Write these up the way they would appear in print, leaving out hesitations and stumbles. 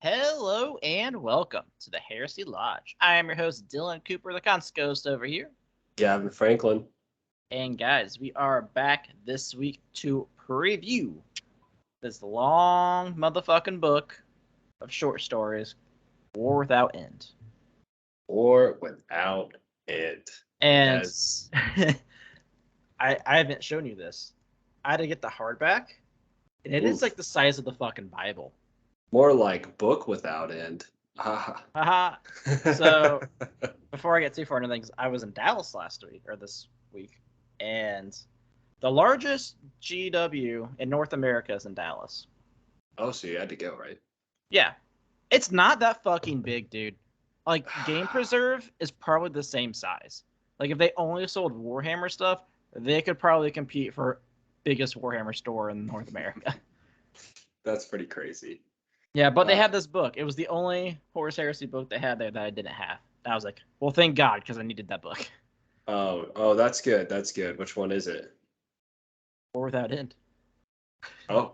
Hello and welcome to the Heresy Lodge. I am your host, Dylan Cooper, the Conscost over here. Gavin Franklin. And guys, we are back this week to preview this long motherfucking book of short stories, War Without End. Or without it. And Yes. I haven't shown you this. I had to get the hardback, and it is Oof. like the size of the fucking Bible. More like book without end. Haha. So, before I get too far into things, I was in Dallas this week, and the largest GW in North America is in Dallas. Oh, so you had to go, right? Yeah. It's not that fucking big, dude. Like, Game Preserve is probably the same size. Like, if they only sold Warhammer stuff, they could probably compete for biggest Warhammer store in North America. That's pretty crazy. Yeah, but they had this book. It was the only Horus Heresy book they had there that I didn't have. And I was like, well, thank God, because I needed that book. Oh, that's good. That's good. Which one is it? War Without End. Oh,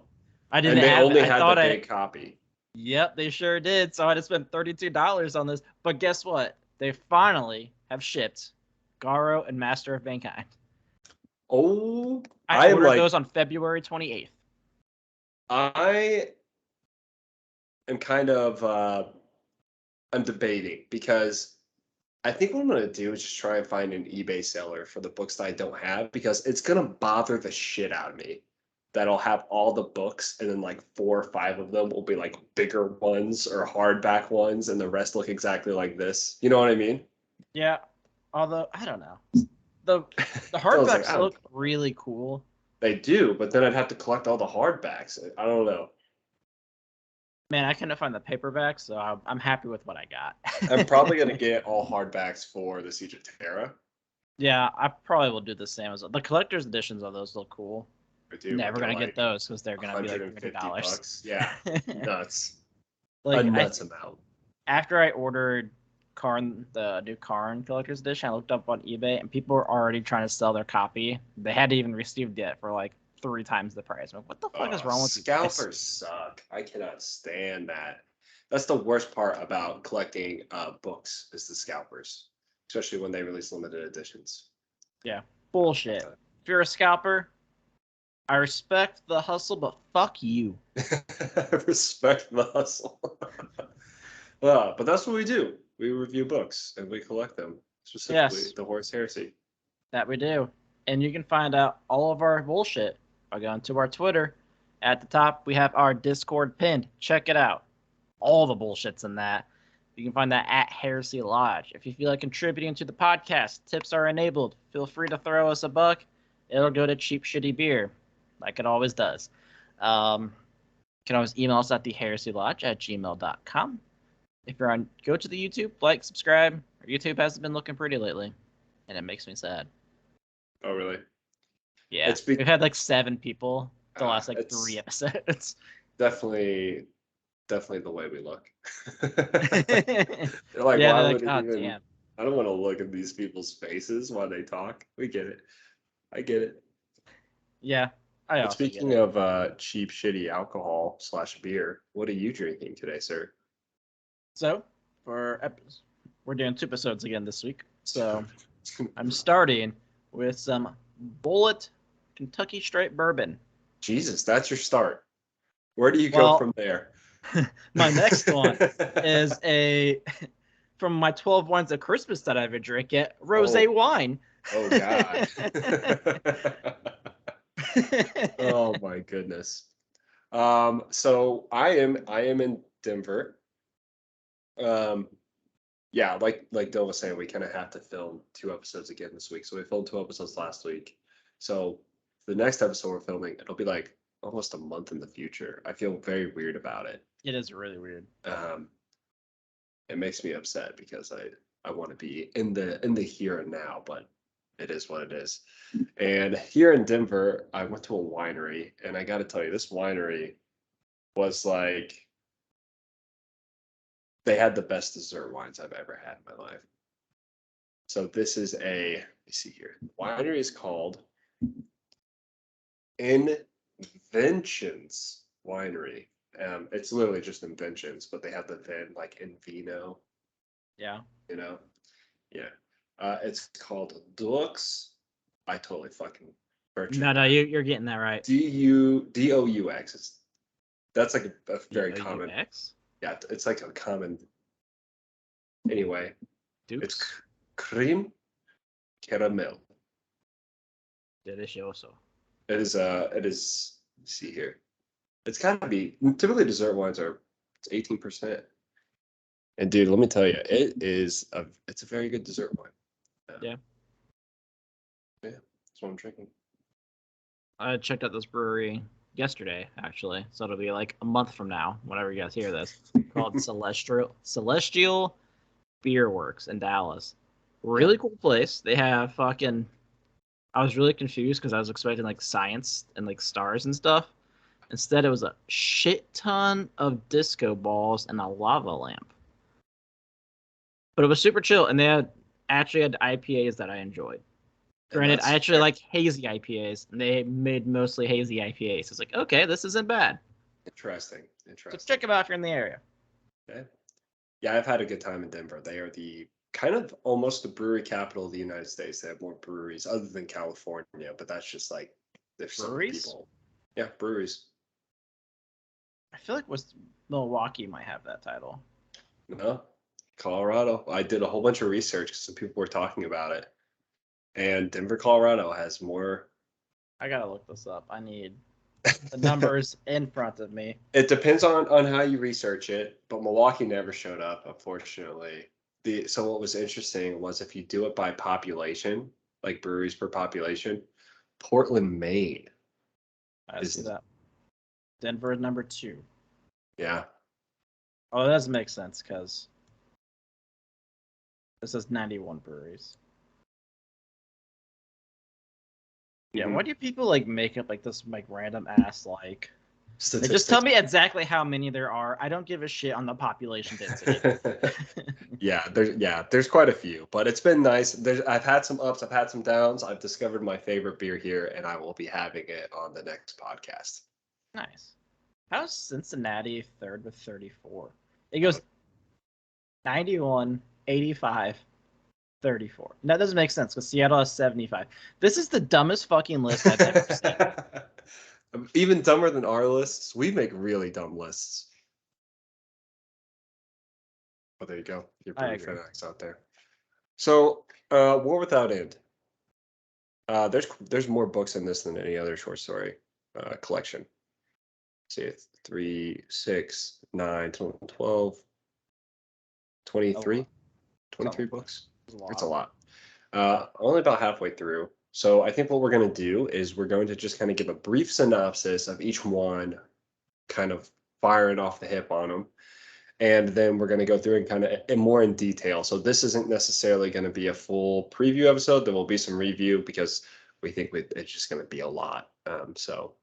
I and didn't they have it. only I had thought the big copy. Yep, they sure did. So I had to spend $32 on this. But guess what? They finally have shipped Garo and Master of Mankind. Oh, I ordered those on February 28th. I am kind of I'm debating because I think what I'm gonna do is just try and find an eBay seller for the books that I don't have because it's gonna bother the shit out of me that I'll have all the books and then like 4 or 5 of them will be like bigger ones or hardback ones and the rest look exactly like this. You know what I mean? Yeah. Although I don't know. The I hardbacks like, look really cool. they do, but then I'd have to collect all the hardbacks. I don't know. Man, I couldn't find the paperback, so I'm happy with what I got. I'm probably gonna get all hardbacks for the Siege of Terra. Yeah, I probably will do the same as the collector's editions of those look cool. I do. Never gonna get those because they're gonna be like $150. $30. Yeah, nuts. Like A nuts amount. After I ordered Karn, the new Karn collector's edition, I looked up on eBay and people were already trying to sell their copy. They hadn't even received it for like 3 times the price. I'm like, what the fuck is wrong with you guys? Scalpers suck. I cannot stand that. That's the worst part about collecting books is the scalpers, especially when they release limited editions. Yeah, bullshit. If you're a scalper, I respect the hustle, but fuck you. Respect the hustle. But that's what we do. We review books and we collect them, specifically the Horus Heresy. That we do. And you can find out all of our bullshit by going to our Twitter. At the top, we have our Discord pinned. Check it out. All the bullshit's in that. You can find that at Heresy Lodge. If you feel like contributing to the podcast, tips are enabled. Feel free to throw us a buck. It'll go to cheap, shitty beer, like it always does. You can always email us at theheresylodge@gmail.com. If you're on, go to the YouTube, like, subscribe. Our YouTube hasn't been looking pretty lately, and it makes me sad. Oh, really? Yeah, we've had like 7 people the last like 3 episodes. Definitely the way we look. They're like, yeah, why they're would like, it even? Damn. I don't want to look at these people's faces while they talk. We get it. I get it. Yeah, I But also speaking get it. of cheap, shitty alcohol / beer, what are you drinking today, sir? So we're doing 2 episodes again this week. So I'm starting with some Bullet Kentucky Straight Bourbon. Jesus, that's your start. Where do you go from there? My next one is from my 12 wines of Christmas that I've been drinking, rosé wine. Oh God. Oh my goodness. So I am in Denver. Yeah, like Dylan was saying, we kind of have to film 2 episodes again this week. So we filmed 2 episodes last week. So the next episode we're filming, it'll be like almost a month in the future. I feel very weird about it. It is really weird. It makes me upset because I want to be in the here and now, but it is what it is. And here in Denver, I went to a winery, and I got to tell you, this winery was like, they had the best dessert wines I've ever had in my life. So this is let me see here. The winery is called Inventions Winery. It's literally just inventions, but they have the VIN like in vino, Yeah. you know? Yeah. It's called Dux. I totally fucking butchered No, that. you're getting that right. Doux. That's like a very common. DOUX? Yeah, it's like a common. Anyway, it's Dukes? cream caramel. Delicioso. It is. It is. Let's see here. It's gotta be. Typically, dessert wines are. It's 18%. And dude, let me tell you, it is a. It's a very good dessert wine. Yeah. Yeah, that's what I'm drinking. I checked out this brewery yesterday, actually. So it'll be like a month from now, whenever you guys hear this. Called Celestial Beer Works in Dallas. Really cool place. They have fucking. I was really confused because I was expecting like science and like stars and stuff. Instead, it was a shit ton of disco balls and a lava lamp. But it was super chill, and they actually had IPAs that I enjoyed. And Granted, I that's actually like hazy IPAs, and they made mostly hazy IPAs. It's like, okay, this isn't bad. interesting. So Interesting. check them out if you're in the area. Okay. Yeah, I've had a good time in Denver. They are the kind of almost the brewery capital of the United States. They have more breweries other than California, but that's just like there's so many Breweries? people. Yeah, breweries. I feel like Milwaukee might have that title. No, Colorado. I did a whole bunch of research because some people were talking about it, and Denver, Colorado has more. I gotta look this up. I need the numbers in front of me. It depends on how you research it, but Milwaukee never showed up, unfortunately. So what was interesting was if you do it by population, like breweries per population, Portland, Maine I see is that. Denver is number 2. yeah. Oh, that doesn't make sense because this is 91 breweries. Yeah, Mhm. why do people like make up like this like random ass like they just tell Statistics. me exactly how many there are. I don't give a shit on the population density. There's quite a few, but it's been nice. I've had some ups, I've had some downs. I've discovered my favorite beer here, and I will be having it on the next podcast. Nice. How's Cincinnati third with 34? It Oh. goes 91, 85, 34. That doesn't make sense because Seattle has 75. This is the dumbest fucking list I've ever seen. Even dumber than our lists. We make really dumb lists. Oh, there you go. Your I brewery agree. fanatics out there. So, War Without End. There's more books in this than any other short story collection. See, it's 3, 6, 9, 12, 23, 23 books. It's a lot. Only about halfway through. So I think what we're going to do is we're going to just kind of give a brief synopsis of each one, kind of fire it off the hip on them. And then we're going to go through and kind of more in detail. So this isn't necessarily going to be a full preview episode. There will be some review because we think it's just going to be a lot. So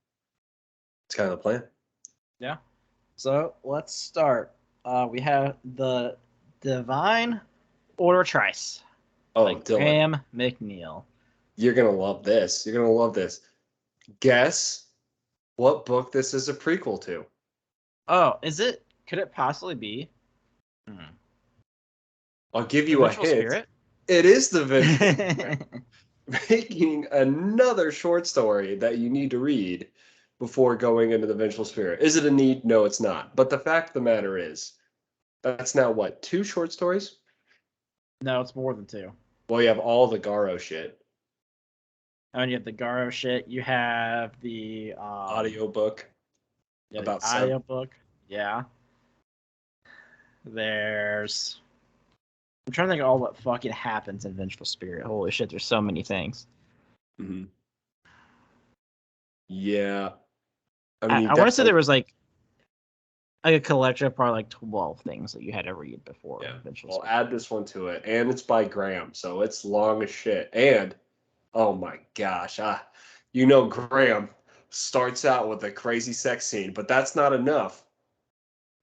it's kind of the plan. Yeah. So let's start. We have the Divine Order Trice by Oh, Dylan, Graham McNeil. you're going to love this. You're going to love this. Guess what book this is a prequel to? Oh, is it? Could it possibly be? I'll give The you a Vengeful hint. Spirit? It is the Vengeful making another short story that you need to read before going into the Vengeful Spirit. Is it a need? No, it's not. But the fact of the matter is, that's now what, 2 short stories? No, it's more than 2. Well, you have all the Garo shit. I mean, you have the Garo shit. You have the Audiobook yeah, the about Sem. audiobook. Yeah. There's I'm trying to think of all what fucking happens in Vengeful Spirit. Holy shit, there's so many things. Mm-hmm. Yeah. I mean, I, you I want to say there definitely. was like a collection of probably like 12 things that you had to read before Yeah. Vengeful Well, Spirit. add this one to it. And it's by Graham, so it's long as shit. And, oh my gosh, Graham starts out with a crazy sex scene, but that's not enough.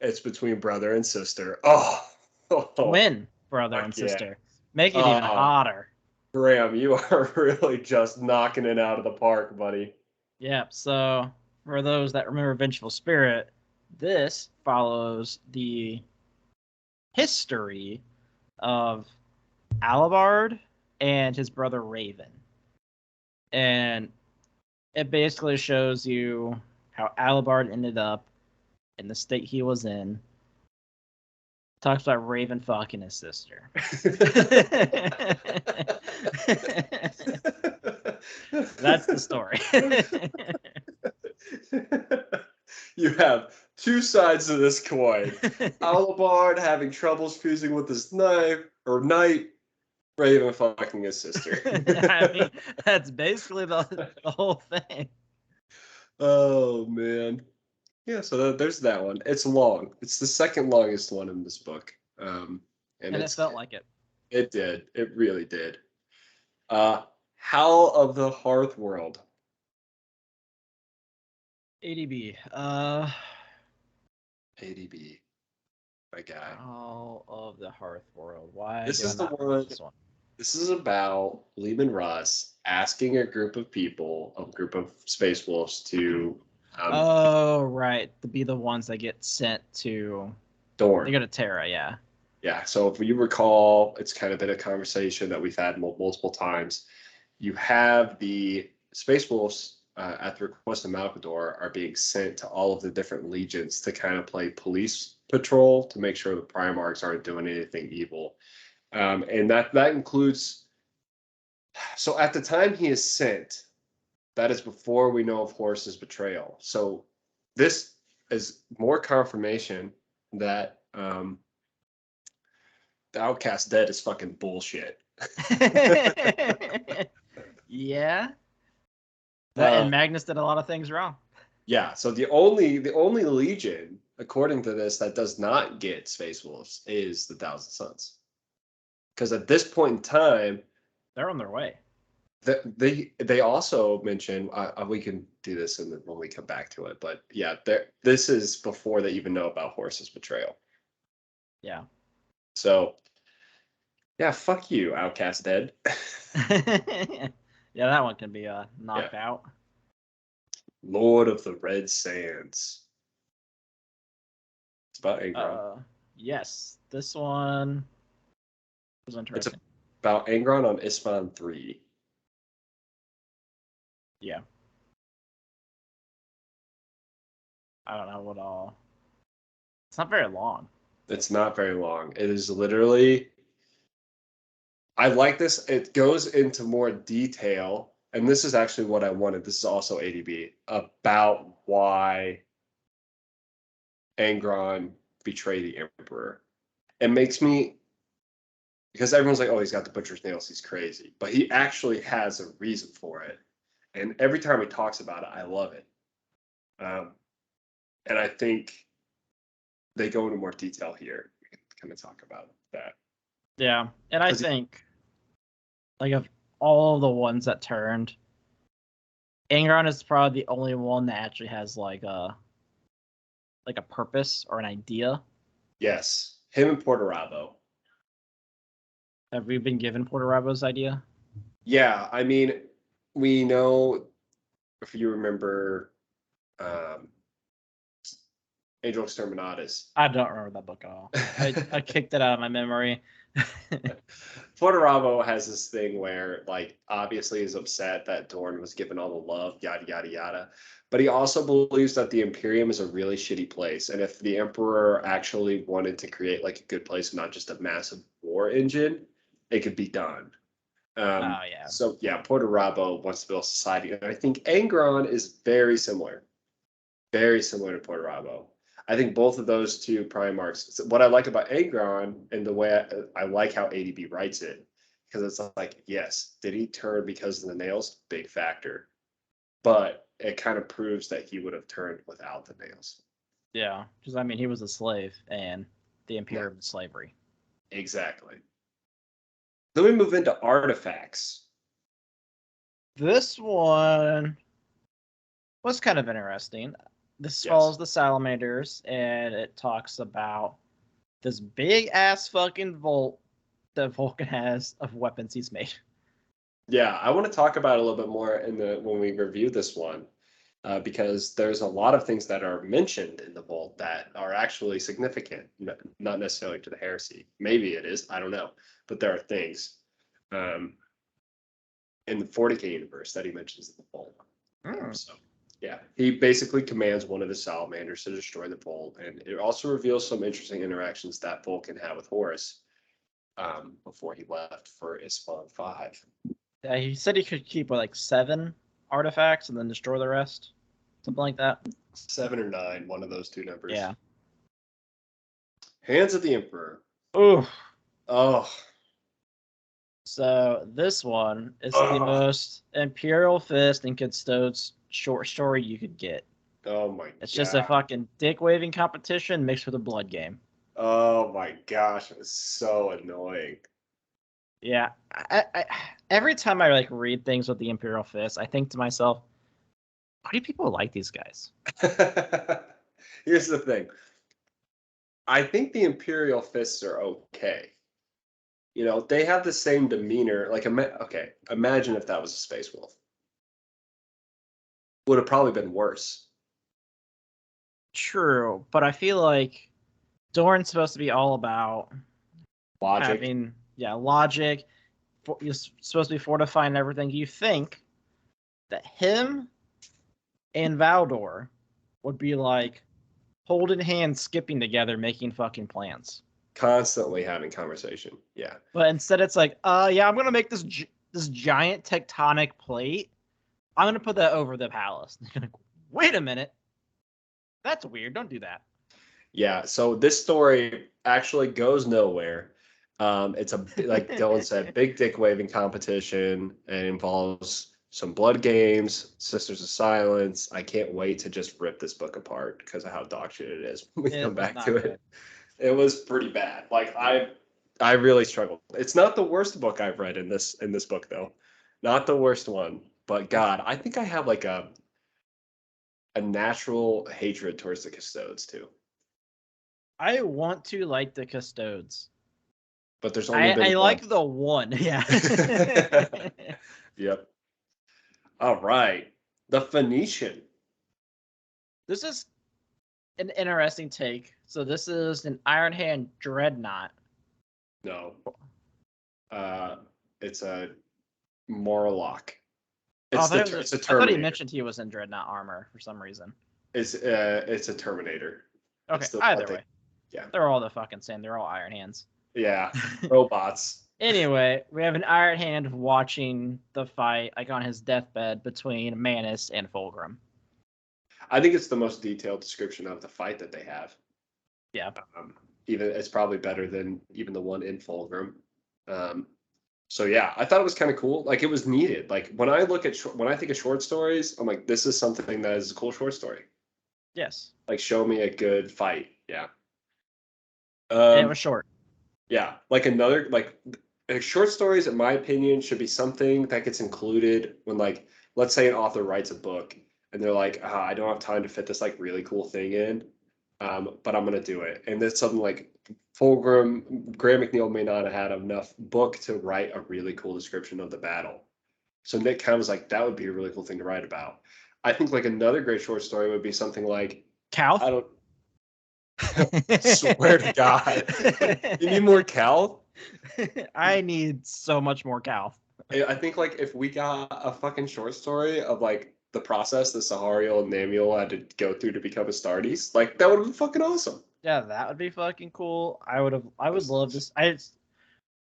It's between brother and sister. Oh, Twin brother fuck and yeah. sister. Make it even Oh, hotter. Graham, you are really just knocking it out of the park, buddy. Yep. So for those that remember Vengeful Spirit, This follows the history of Alabard and his brother Raven. And it basically shows you how Alabard ended up in the state he was in. Talks about Raven fucking his sister. That's the story. You have two sides of this coin. Alabard having troubles fusing with his knife, or knight, Raven fucking his sister. I mean, that's basically the whole thing. Oh, man. Yeah, so there's that one. It's long. It's the second longest one in this book. And It felt like it. It did. It really did. Howl of the Hearth World. ADB. ADB. My guy. Howl of the Hearth World. Why This do I is the not one. this one? This is about Lehman Russ asking a group of people, a group of space wolves, to Oh, right. To be the ones that get sent to. Dorn. They go to Terra, yeah. Yeah. So if you recall, it's kind of been a conversation that we've had multiple times. You have the space wolves at the request of Malkador are being sent to all of the different legions to kind of play police patrol to make sure the Primarchs aren't doing anything evil. And that includes. So at the time he is sent, that is before we know of Horus's betrayal. So this is more confirmation that the Outcast dead is fucking bullshit. Yeah. That and Magnus did a lot of things wrong. Yeah. So the only legion, according to this, that does not get Space Wolves is the Thousand Sons. Because at this point in time, they're on their way. They also mention we can do this when we come back to it, but yeah, this is before they even know about Horus's betrayal. Yeah. So yeah, fuck you, Outcast dead. Yeah, that one can be knocked out. Lord of the Red Sands. It's about Angron. Yes, this one was interesting. It's about Angron on Ispan 3. Yeah. I don't know what all. It's not very long. It's not very long. It is literally. I like this. It goes into more detail, and this is actually what I wanted. This is also ADB about why Angron betrayed the Emperor. It makes me, because everyone's like, oh, he's got the butcher's nails, he's crazy. But he actually has a reason for it. And every time he talks about it, I love it. And I think they go into more detail here. We can kind of talk about that. Yeah, and I think, like, of all the ones that turned, Angron is probably the only one that actually has like a purpose or an idea. Yes, him and Portorabo. Have we been given Portorabo's idea? Yeah, I mean, we know, if you remember, Angel Exterminatus. I don't remember that book at all. I kicked it out of my memory. Portorabo has this thing where, like, obviously is upset that Dorn was given all the love, yada, yada, yada. But he also believes that the Imperium is a really shitty place. And if the Emperor actually wanted to create, like, a good place, not just a massive war engine, it could be done. Yeah. So, yeah, Portorabo wants to build a society. And I think Angron is very similar. Very similar to Portorabo. I think both of those two Primarchs. What I like about Angron and the way I like how ADB writes it, because it's like, yes, did he turn because of the nails? Big factor. But it kind of proves that he would have turned without the nails. Yeah, because I mean, he was a slave, and the Imperium was slavery. Exactly. Then we move into artifacts. This one was kind of interesting. This follows the Salamanders, and it talks about this big ass fucking vault that Vulcan has of weapons he's made. Yeah, I want to talk about it a little bit more when we review this one. because there's a lot of things that are mentioned in the vault that are actually significant, not necessarily to the heresy. Maybe it is, I don't know, but there are things in the 40K universe that he mentions in the vault. So yeah, he basically commands one of the salamanders to destroy the vault, and it also reveals some interesting interactions that Vulcan had with Horus before he left for Ispan 5. Yeah, he said he could keep like 7 artifacts and then destroy the rest, something like that. 7 or 9, one of those two numbers. Yeah. Hands of the Emperor. Ooh. Oh. So this one is the most Imperial Fist and Custodes short story you could get. Oh my god. It's just a fucking dick waving competition mixed with a blood game. Oh my gosh, it was so annoying. Yeah, I every time I like read things with the Imperial Fist, I think to myself, why do people like these guys? Here's the thing. I think the Imperial Fists are okay. You know, they have the same demeanor. Like, okay, imagine if that was a Space Wolf. Would have probably been worse. True, but I feel like Dorn's supposed to be all about Logic. having logic. You're supposed to be fortifying everything. You think that him and Valdor would be like holding hands, skipping together, making fucking plans. Constantly having conversation. Yeah. But instead, it's like, I'm gonna make this giant tectonic plate. I'm gonna put that over the palace. Like, wait a minute, that's weird. Don't do that. Yeah. So this story actually goes nowhere. It's like Dylan said, big dick waving competition, and involves some blood games, Sisters of Silence. I can't wait to just rip this book apart because of how dog shit it is when we come back to it. It was pretty bad. Like I really struggled. It's not the worst book I've read in this book though. Not the worst one. But God, I think I have like a natural hatred towards the Custodes too. I want to like the Custodes. But there's only been I one. like the one. Yeah. Yep. All right. The Phoenician. This is an interesting take. So this is an Iron Hand Dreadnought. No. It's a Morlock. It's a Terminator. I thought he mentioned he was in Dreadnought armor for some reason. It's a Terminator. Okay, either way. Yeah. They're all the fucking same. They're all Iron Hands. Yeah. Robots. Anyway, we have an Iron Hand watching the fight, like on his deathbed, between Manus and Fulgrim. I think it's the most detailed description of the fight that they have. Yeah. Even it's probably better than even the one in Fulgrim. So yeah, I thought it was kind of cool. Like it was needed. Like when I think of short stories, I'm like, this is something that is a cool short story. Yes. Like show me a good fight. Yeah. And it was short. Yeah, like short stories, in my opinion, should be something that gets included when, like, let's say an author writes a book and they're like, I don't have time to fit this like really cool thing in, but I'm gonna do it. And it's something like Fulgrim, Graham McNeil may not have had enough book to write a really cool description of the battle. So Nick kind of was like, that would be a really cool thing to write about. I think like another great short story would be something like Cal. I swear to God. You need more Cal? I need so much more Cal. I think like if we got a fucking short story of like the process that Sahariel and Namiel had to go through to become Astartes, like that would have been fucking awesome. Yeah, that would be fucking cool. I would love this. I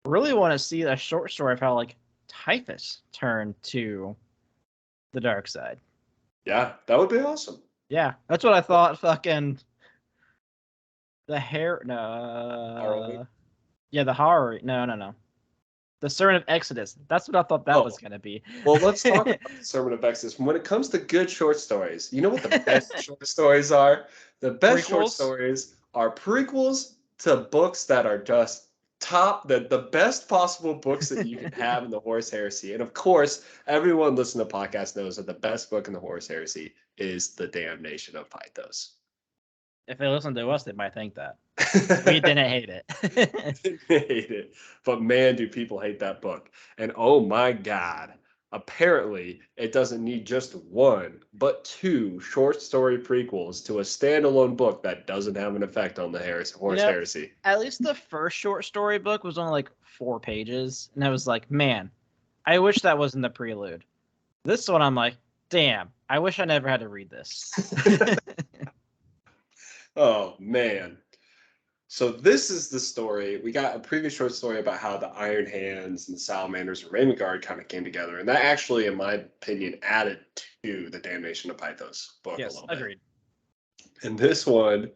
really want to see a short story of how like Typhus turned to the dark side. Yeah, that would be awesome. Yeah, that's what I thought. Fucking the hair. No. Yeah, the horror. No. The Sermon of Exodus. That's what I thought that was gonna be. Well, let's talk about the Sermon of Exodus. When it comes to good short stories, you know what the best short stories are? The best short stories are prequels to books that are just the best possible books that you can have in the Horus Heresy. And of course, everyone listening to the podcast knows that the best book in the Horus Heresy is The Damnation of Pythos. If they listen to us, they might think that. We didn't hate it. Didn't hate it. But man, do people hate that book. And oh my God, apparently it doesn't need just one, but two short story prequels to a standalone book that doesn't have an effect on the You Horus know, Heresy. at least the first short story book was only like 4 pages, and I was like, man, I wish that wasn't the prelude. This one, I'm like, damn, I wish I never had to read this. Oh man. So this is the story. We got a previous short story about how the Iron Hands and the Salamanders and Raven Guard kind of came together. And that actually, in my opinion, added to the Damnation of Pythos book a Yes, little bit. agreed. And this one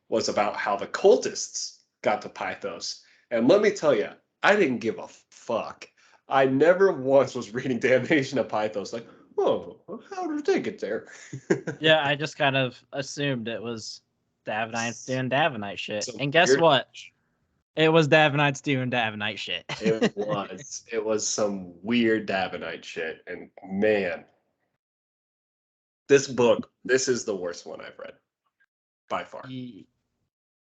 was about how the cultists got to Pythos. And let me tell you, I didn't give a fuck. I never once was reading Damnation of Pythos like, oh, how did they get there? Yeah, I just kind of assumed it was Davenites doing Davenite shit. Some And guess weird- what? It was Davenites doing Davenite shit. It was. It was some weird Davenite shit. And man, this is the worst one I've read by far.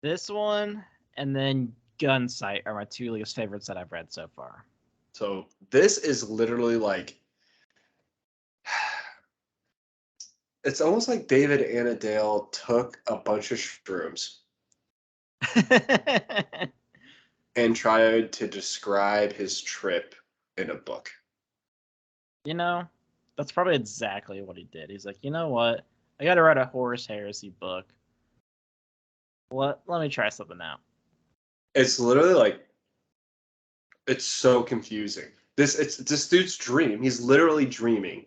This one and then Gunsight are my two least favorites that I've read so far. So this is literally like, it's almost like David Annandale took a bunch of shrooms and tried to describe his trip in a book. You know, that's probably exactly what he did. He's like, you know what? I got to write a Horus Heresy book. Let me try something out. It's literally like, it's so confusing. It's this dude's dream. He's literally dreaming.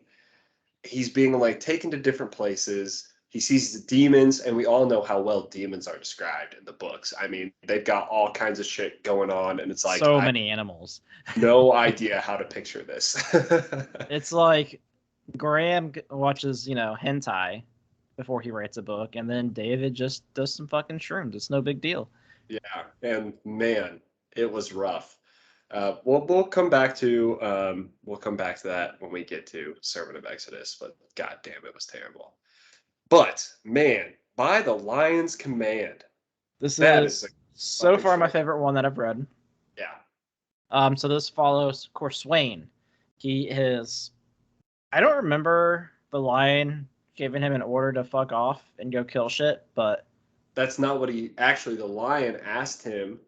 He's being like taken to different places. He sees the demons, and we all know how well demons are described in the books. I mean, they've got all kinds of shit going on, and it's like so many animals. No idea how to picture this. It's like Graham watches, hentai before he writes a book, and then David just does some fucking shrooms. It's no big deal. Yeah, and man, it was rough. We'll come back to that when we get to Servant of Exodus. But god damn, it was terrible. But man, by the Lion's command, This that is is so far my short. favorite one that I've read. Yeah. So this follows, of course, Swain. He is. I don't remember the lion giving him an order to fuck off and go kill shit, but That's not what he actually. The Lion asked him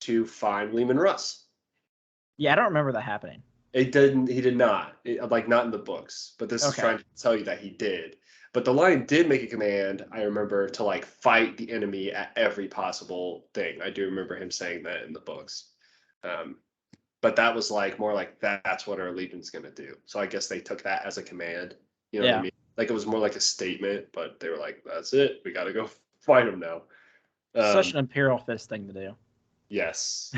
to find Lehman Russ. yeah, I don't remember that happening. It didn't. He did not. Like not in the books. But this is Okay. trying to tell you that he did. But the Lion did make a command. I remember to like fight the enemy at every possible thing. I do remember him saying that in the books. But that was like more like that's what our legion's gonna do. So I guess they took that as a command. You know what I mean? Like it was more like a statement. But they were like, "That's it. We got to go fight him now." Such an Imperial Fist thing to do. Yes.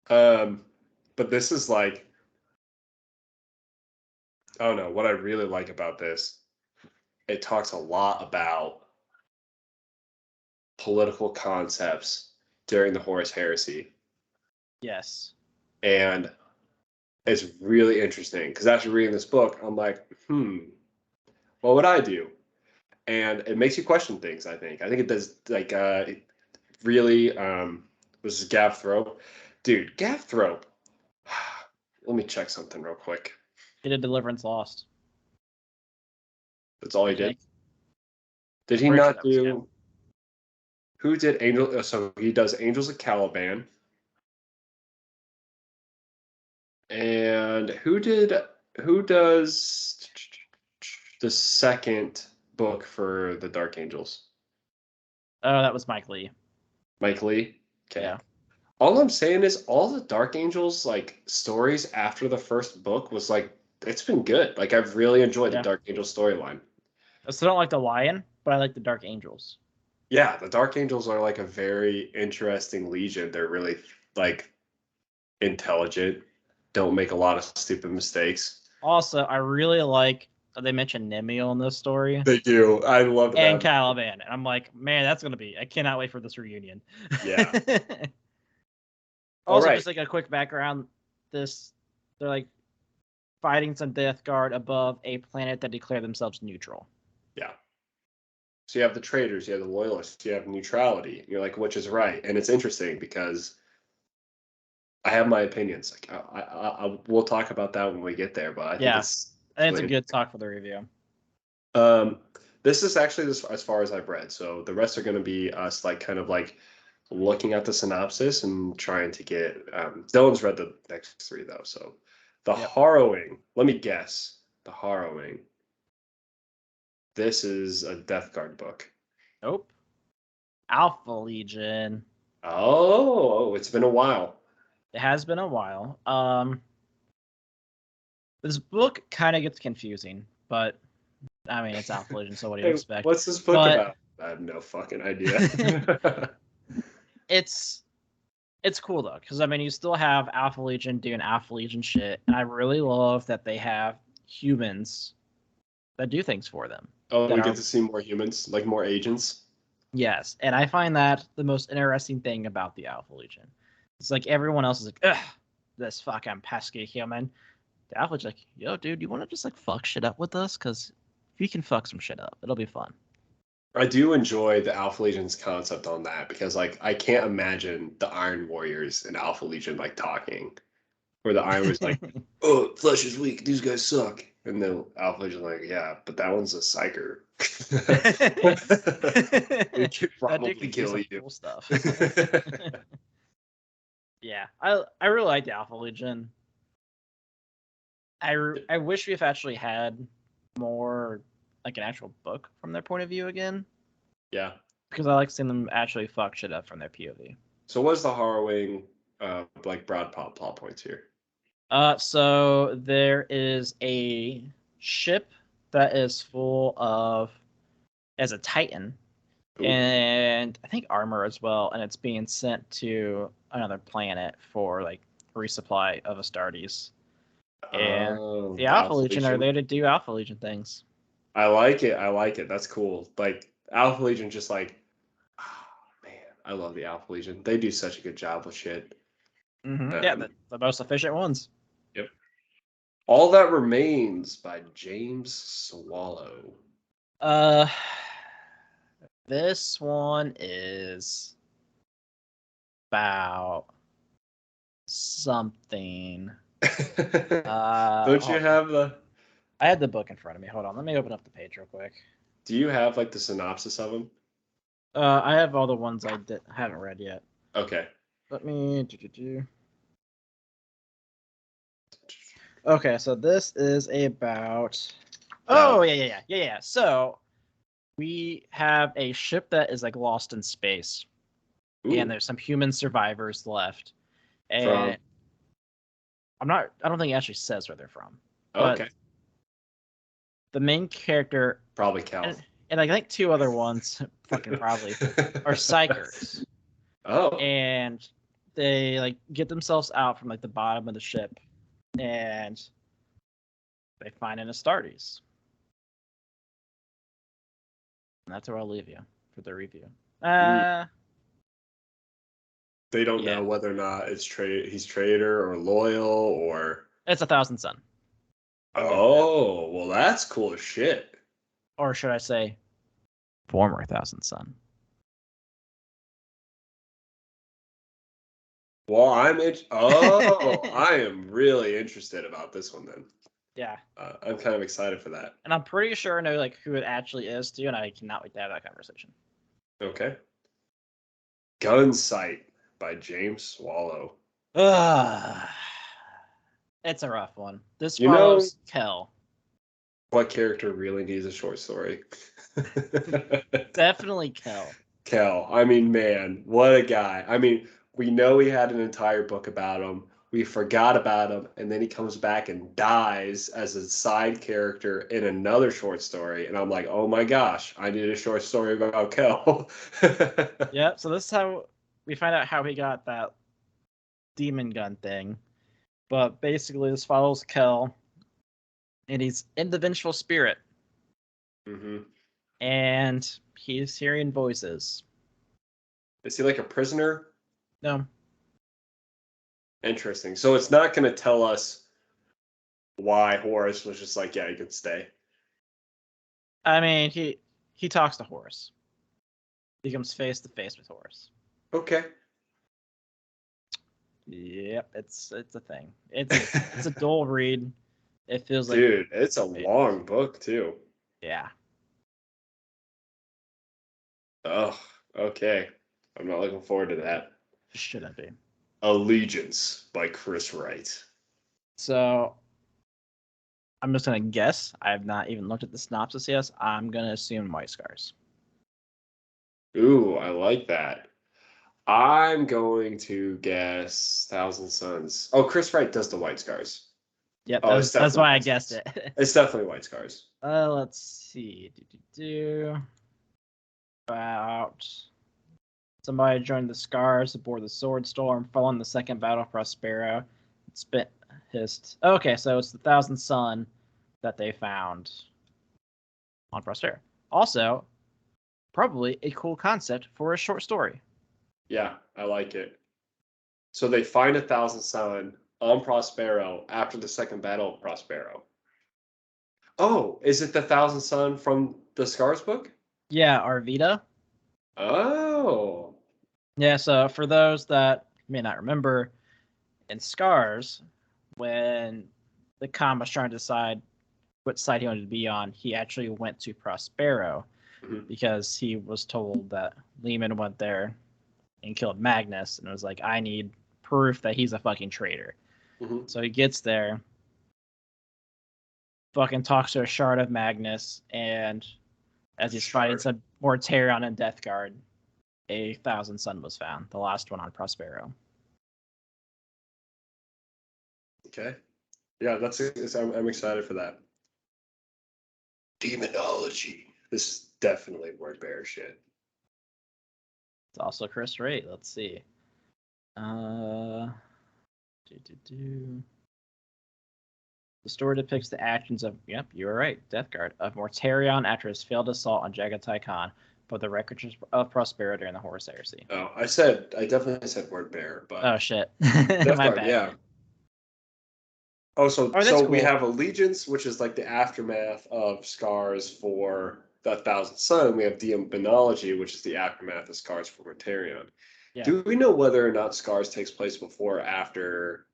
But this is like, I don't know what I really like about this. It talks a lot about political concepts during the Horus Heresy. Yes. And it's really interesting because after reading this book, I'm like, what would I do? And it makes you question things, I think. I think it does, like, it really, this is Gav Thrope. Dude, Gav Thrope. Let me check something real quick. He did Deliverance Lost. That's all he did? Did he Pretty sure not that was him. do? Who did Angel? So he does Angels of Caliban. And who does the second book for the Dark Angels? Oh, that was Mike Lee. Mike Lee? Okay. Yeah. All I'm saying is all the Dark Angels like stories after the first book was like it's been good. Like I've really enjoyed the Dark Angel storyline. I still don't like the Lion, but I like the Dark Angels. Yeah, the Dark Angels are like a very interesting legion. They're really like intelligent, don't make a lot of stupid mistakes. Also, I really like they mentioned Nemiel in this story. They do. I love that. And Caliban. And I'm like, man, that's gonna be. I cannot wait for this reunion. Yeah. Also, just like a quick background, they're like fighting some Death Guard above a planet that declare themselves neutral. Yeah. So you have the traitors, you have the loyalists, you have neutrality. You're like, which is right? And it's interesting because I have my opinions. Like we'll talk about that when we get there, but I think it's I think it's really a good talk for the review. um, this is actually as far as I've read. So the rest are going to be us like kind of like looking at the synopsis and trying to get. Dylan's read the next three though. So the Yep. harrowing. Let me guess. The harrowing. This is a Death Guard book. Nope. Alpha Legion. Oh, it's been a while. It has been a while. This book kind of gets confusing, but I mean, it's Alpha Legion, so what do you Hey, expect? what's this book But about? I have no fucking idea. it's cool though, because I mean, you still have Alpha Legion doing Alpha Legion shit, and I really love that they have humans that do things for them. Oh, That we get are to see more humans, like more agents. yes, and I find that the most interesting thing about the Alpha Legion. It's like everyone else is like, ugh, this fucking pesky human. The Alpha Legion's like, yo, dude, you want to just like fuck shit up with us? Because if you can fuck some shit up, it'll be fun. I do enjoy the Alpha Legion's concept on that because, like, I can't imagine the Iron Warriors and Alpha Legion like talking, where the Iron was like, "Oh, flesh is weak. These guys suck," and the Alpha Legion like, "Yeah, but that one's a psyker. It could That dude probably can do kill some you." cool stuff. Yeah, I really like the Alpha Legion. I wish we've actually had more like an actual book from their point of view again, Yeah. because I like seeing them actually fuck shit up from their POV. So, what's the harrowing, like broad plot points here? So there is a ship that is full of as a Titan Ooh. and I think armor as well, and it's being sent to another planet for like resupply of Astartes. And Oh, the the Alpha Alpha Legion are Legion. there to do Alpha Legion things. I like it. I like it. That's cool. Like Alpha Legion, just like, oh, man, I love the Alpha Legion. They do such a good job with shit. Yeah, Um, the most efficient ones. yep. All That Remains by James Swallow. Uh, this one is about something. Don't you Oh, have the? I had the book in front of me. Hold on, let me open up the page real quick. Do you have like the synopsis of them? I have all the ones I haven't read yet. Okay. Let me. Okay, so this is about. Oh yeah. So we have a ship that is like lost in space, and Ooh. there's some human survivors left, From. and I'm not. I don't think it actually says where they're from, but Okay. the main character Probably Cal. and I think two other ones, fucking probably, are psychers, Oh. and they like get themselves out from like the bottom of the ship, and they find an Astartes. And that's where I'll leave you for the review. Mm. Uh, They don't yeah, know whether or not he's traitor or loyal or. it's 1,000 Sun. I'm good with that. Oh, well, that's cool as shit. Or should I say, former 1,000 Sun? Well, oh, I am really interested about this one then. Yeah, I'm kind of excited for that. and I'm pretty sure I know like who it actually is too, and I cannot wait to have that conversation. Okay. Gunsight by James Swallow. Ugh. It's a rough one. This You know follows Kel. what character really needs a short story? Definitely Kel. Kel. I mean, man, what a guy. I mean, we know he had an entire book about him. We forgot about him, and then he comes back and dies as a side character in another short story. And I'm like, oh my gosh, I need a short story about Kel. Yeah, so this is how we find out how he got that demon gun thing. But basically, this follows Kel, and he's in the vengeful spirit, hmm and he's hearing voices. Is he like a prisoner? No, Interesting. So it's not going to tell us why Horace was just like, yeah, you can stay. I mean he talks to Horus. He comes face to face with Horus. Okay. Yep, it's a thing. It's a dual read. It feels like Dude, it's a long book too. yeah. Oh, okay. I'm not looking forward to that. Shouldn't be. Allegiance by Chris Wright. So I'm just gonna guess. I have not even looked at the synopsis yet. I'm gonna assume White Scars. Ooh, I like that. I'm going to guess Thousand Suns. Oh, Chris Wright does the White Scars. Yep, Oh, it's that's definitely why I White guessed Scars. it. It's definitely White Scars. Let's see. About somebody joined the Scars aboard the Sword Storm, following the second battle of Prospero. Spent his. Okay, so it's the Thousand Sun that they found on Prospero. Also, probably a cool concept for a short story. Yeah, I like it. So they find a Thousand Sun on Prospero after the second battle of Prospero. Oh, is it the Thousand Sun from the Scars book? Yeah, Arvita. Oh. Yeah, so for those that may not remember, in Scars, when the Khan was trying to decide what side he wanted to be on, he actually went to Prospero Mhm. because he was told that Lehman went there and killed Magnus, and it was like, I need proof that he's a fucking traitor. Mhm. So he gets there, fucking talks to a shard of Magnus, and as he's fighting Shard. some Mortarion and Death Guard, a Thousand Sun was found, the last one on Prospero. Okay. Yeah, I'm excited for that. Demonology. This is definitely word bear shit. It's also Chris Wright. Let's see. Uh, do, do, do. The story depicts the actions of, yep, you were right, Death Guard, of Mortarion after his failed assault on Jagatai Khan, but the wreckage of Prospero during the Horus Heresy. Oh, I definitely said word bear, but Oh, shit. Death My Guard, bad. yeah. Oh, so Oh, that's we cool. have Allegiance, which is like the aftermath of Scars for the Thousand Sun. We have Demonology, which is the aftermath of Scars for Mortarion. Yeah. Do we know whether or not Scars takes place before or after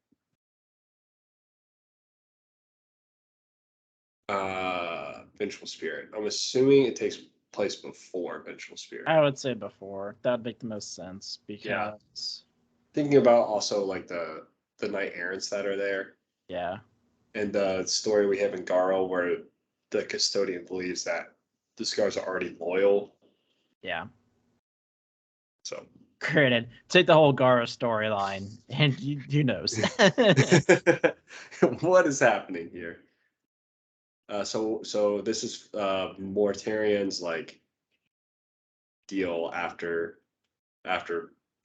Vengeful Spirit? I'm assuming it takes place before Vengeful I Spirit. would say before. That would make the most sense Yeah. because, Thinking about also like the knight errants that are there, yeah. and the story we have in Garo where the custodian believes that the Scars are already loyal. Yeah. So Granted, take the whole Gara storyline, and you knows. what is happening here? So this is Mortarion's like deal after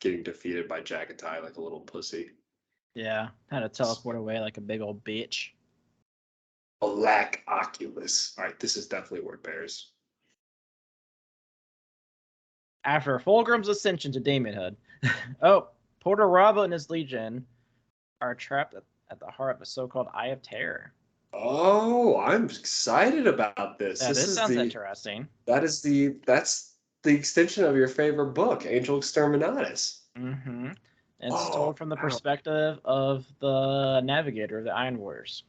getting defeated by Jagatai like a little pussy. Yeah, had to teleport away like a big old bitch. Black Oculus. All right, this is definitely word bears. After Fulgrim's ascension to daemonhood, oh, Porter Rabo and his legion are trapped at the heart of a so-called Eye of Terror. Oh, I'm excited about this. Yeah, This this is sounds interesting. that's the extension of your favorite book, Angel Exterminatus. Mm-hmm. It's Oh, told from the wow. perspective of the navigator of the Iron Warriors.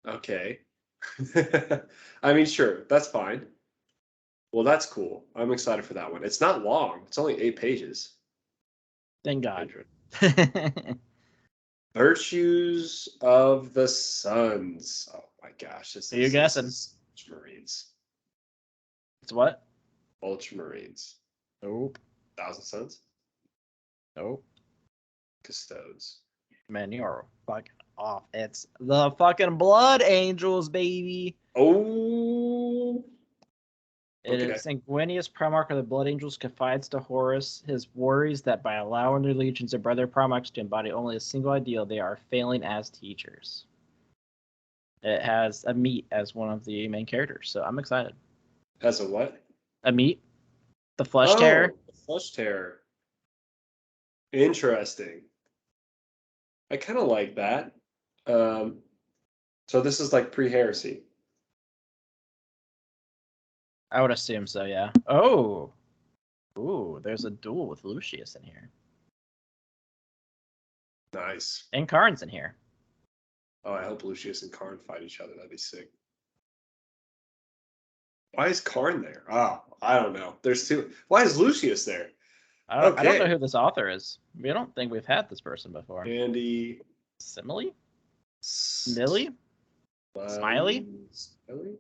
Okay. I mean, sure, that's fine. Well, that's cool. I'm excited for that one. It's not long. It's only 8 pages. Thank God. Andrew. Virtues of the Suns. Oh my gosh, Who you this guessing? is Ultramarines. It's what? Ultramarines. Nope. Thousand Suns. Nope. Custodes. Man, you're fucking off. It's the fucking Blood Angels, baby. Oh, It okay. is Sanguinius, Primarch of the Blood Angels, confides to Horus his worries that by allowing their legions of brother Primarchs to embody only a single ideal, they are failing as teachers. It has a meat as one of the main characters, so I'm excited. As a what? A meat, the Flesh Terror. Oh, Flesh Terror. Interesting. I kind of like that. Um, so this is like pre-heresy. I would assume so, yeah. Oh, ooh, there's a duel with Lucius in here. Nice. And Karn's in here. Oh, I hope Lucius and Karn fight each other. That'd be sick. Why is Karn there? Oh, I don't know. There's two. Why is Lucius there? I don't know Okay. who this author is. We don't think we've had this person before. Andy. Simile? Millie? Smiley? Smiley?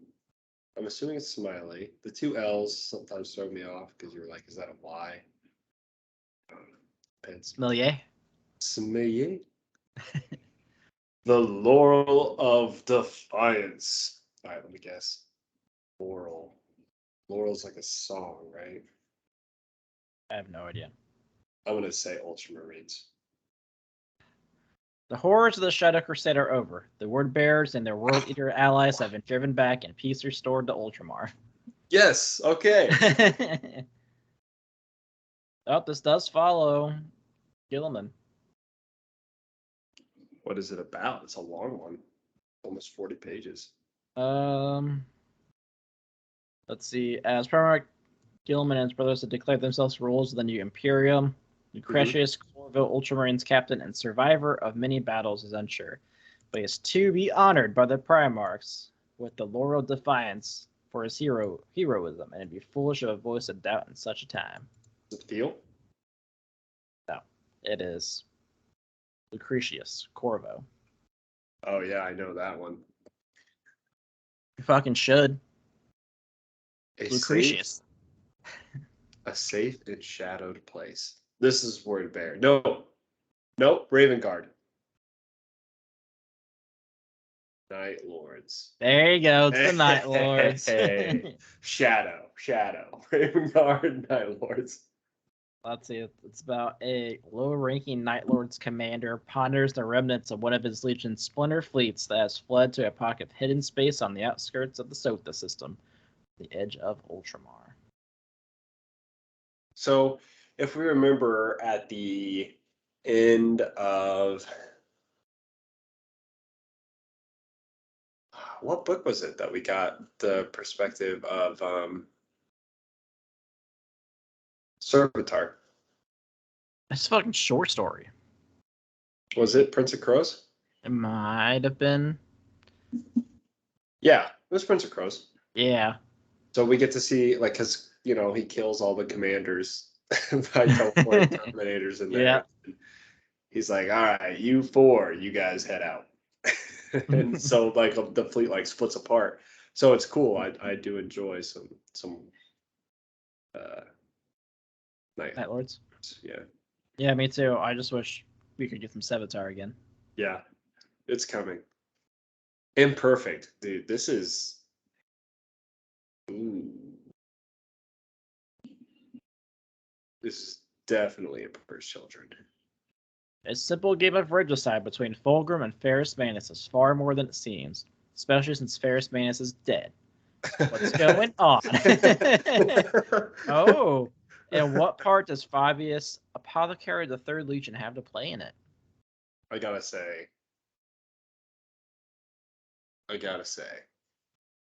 I'm assuming it's Smiley. The two L's sometimes throw me off because you're like, is that a Y? Depends. Millier? Smiley? The Laurel of Defiance. All right, let me guess. Laurel. Laurel's like a song, right? I have no idea. I'm going to say Ultramarines. The horrors of the Shadow Crusade are over. The Word Bearers and their World Eater allies have been driven back and peace restored to Ultramar. Yes, okay. Oh, this does follow Gilliman. What is it about? It's a long one. Almost 40 pages. Let's see. As Primarch Gilliman and his brothers have declared themselves rulers of the new Imperium, Lucretius, Corvo, Ultramarines captain and survivor of many battles, is unsure, but he is to be honored by the Primarchs with the laurel of defiance for his heroism, and it'd be foolish of a voice of doubt in such a time. Is it Theo? No, it is Lucretius, Corvo. Oh, yeah, I know that one. You fucking should. A Lucretius. A safe and shadowed place. This is Word Bear. No. Nope. Raven Guard. Night Lords. There you go. It's the Night Lords. Shadow. Raven Guard, Night Lords. Let's see. It's about a low-ranking Night Lord's commander ponders the remnants of one of his legion's splinter fleets that has fled to a pocket of hidden space on the outskirts of the Sotha system, the edge of Ultramar. So, if we remember at the end of what book was it that we got the perspective of Servitor? It's a fucking short story. Was it Prince of Crows? It might have been. Yeah, it was Prince of Crows. Yeah. So we get to see, like, because, he kills all the commanders by teleporting Terminators in there. Yeah. He's like, all right, you four, you guys head out. And so, like, the fleet, like, splits apart. So it's cool. I do enjoy some Night Lords. Yeah. Yeah, me too. I just wish we could get some Sevatar again. Yeah, it's coming. Imperfect, dude. This is. Ooh. This is definitely Emperor's Children. A simple game of regicide between Fulgrim and Ferrus Manus is far more than it seems, especially since Ferrus Manus is dead. What's going on? Oh, and what part does Fabius, Apothecary of the Third Legion, have to play in it? I gotta say,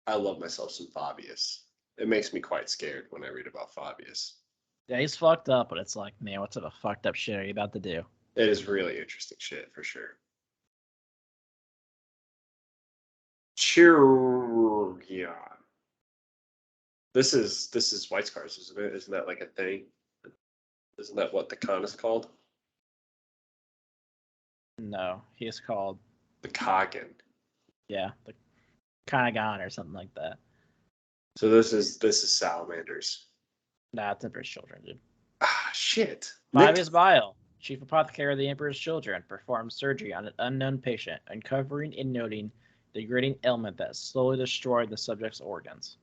I love myself some Fabius. It makes me quite scared when I read about Fabius. Yeah, he's fucked up, but it's like, man, what sort of fucked up shit are you about to do? It is really interesting shit for sure. Cheerion. This is White Scars, isn't it? Isn't that like a thing? Isn't that what the con is called? No, he is called The Kagan. Yeah, the Kanagan or something like that. So this is Salamanders. Nah, it's Emperor's Children, dude. Ah, shit. Fabius Bile, Chief Apothecary of the Emperor's Children, performs surgery on an unknown patient, uncovering and noting the degrading ailment that slowly destroyed the subject's organs.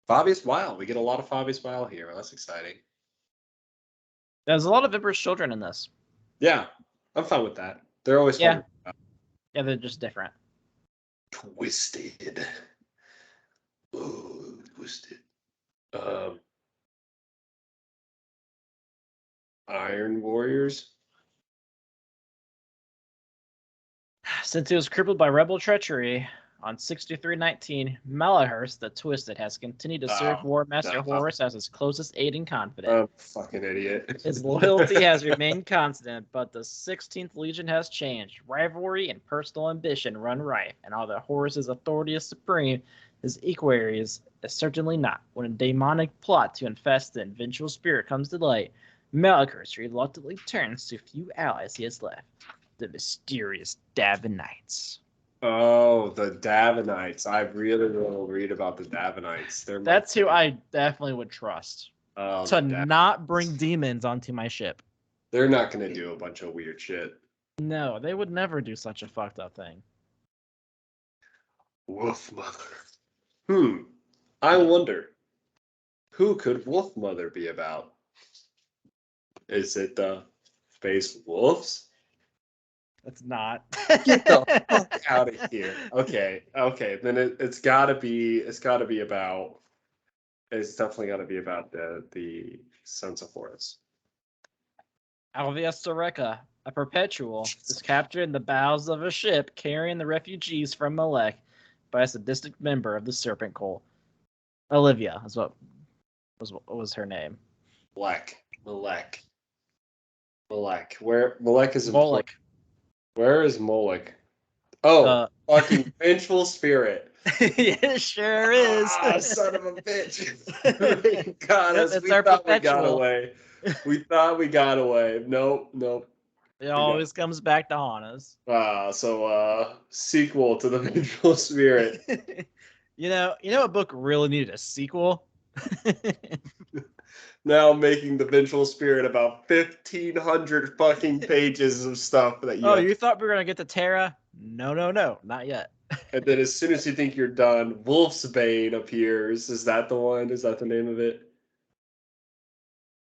Fabius Bile. We get a lot of Fabius Bile here. That's exciting. There's a lot of Emperor's Children in this. Yeah, I'm fine with that. They're always fun. Yeah, they're just different. Twisted. Oh, twisted. Iron Warriors. Since he was crippled by rebel treachery, On 6319, Malahurst the Twisted has continued to serve War Master Horus as his closest aide and confidant. I'm a fucking idiot. His loyalty has remained constant, but the 16th Legion has changed. Rivalry and personal ambition run rife, and although Horus's authority is supreme, his equerry is certainly not. When a demonic plot to infest the Vengeful Spirit comes to light, Malachus reluctantly turns to few allies he has left. The mysterious Davinites. Oh, the Davinites. I really want to read about the Davinites. That's who I definitely would trust to the not bring demons onto my ship. They're not going to do a bunch of weird shit. No, they would never do such a fucked up thing. Wolf Mother. I wonder, who could Wolf Mother be about? Is it the Space Wolves? It's not. Get the fuck out of here. Okay. Then it's definitely got to be about the Sons of Horus. Alvia Soreka, a perpetual, is captured in the bows of a ship carrying the refugees from Malek by a sadistic member of the Serpent Cult. Olivia is what was her name. Malek. Where Malek is Moloch. Where is Moloch? Oh, fucking Vengeful Spirit. It sure is. Son of a bitch. Got us. It's We our thought perpetual. we got away. We thought we got away. Nope. It always comes back to haunt us. Sequel to the Vengeful Spirit. You know what book really needed a sequel? Now making the Vengeful Spirit about 1,500 fucking pages of stuff that you. Oh, you thought we were gonna get to Terra? No, not yet. And then as soon as you think you're done, Wolfsbane appears. Is that the one? Is that the name of it?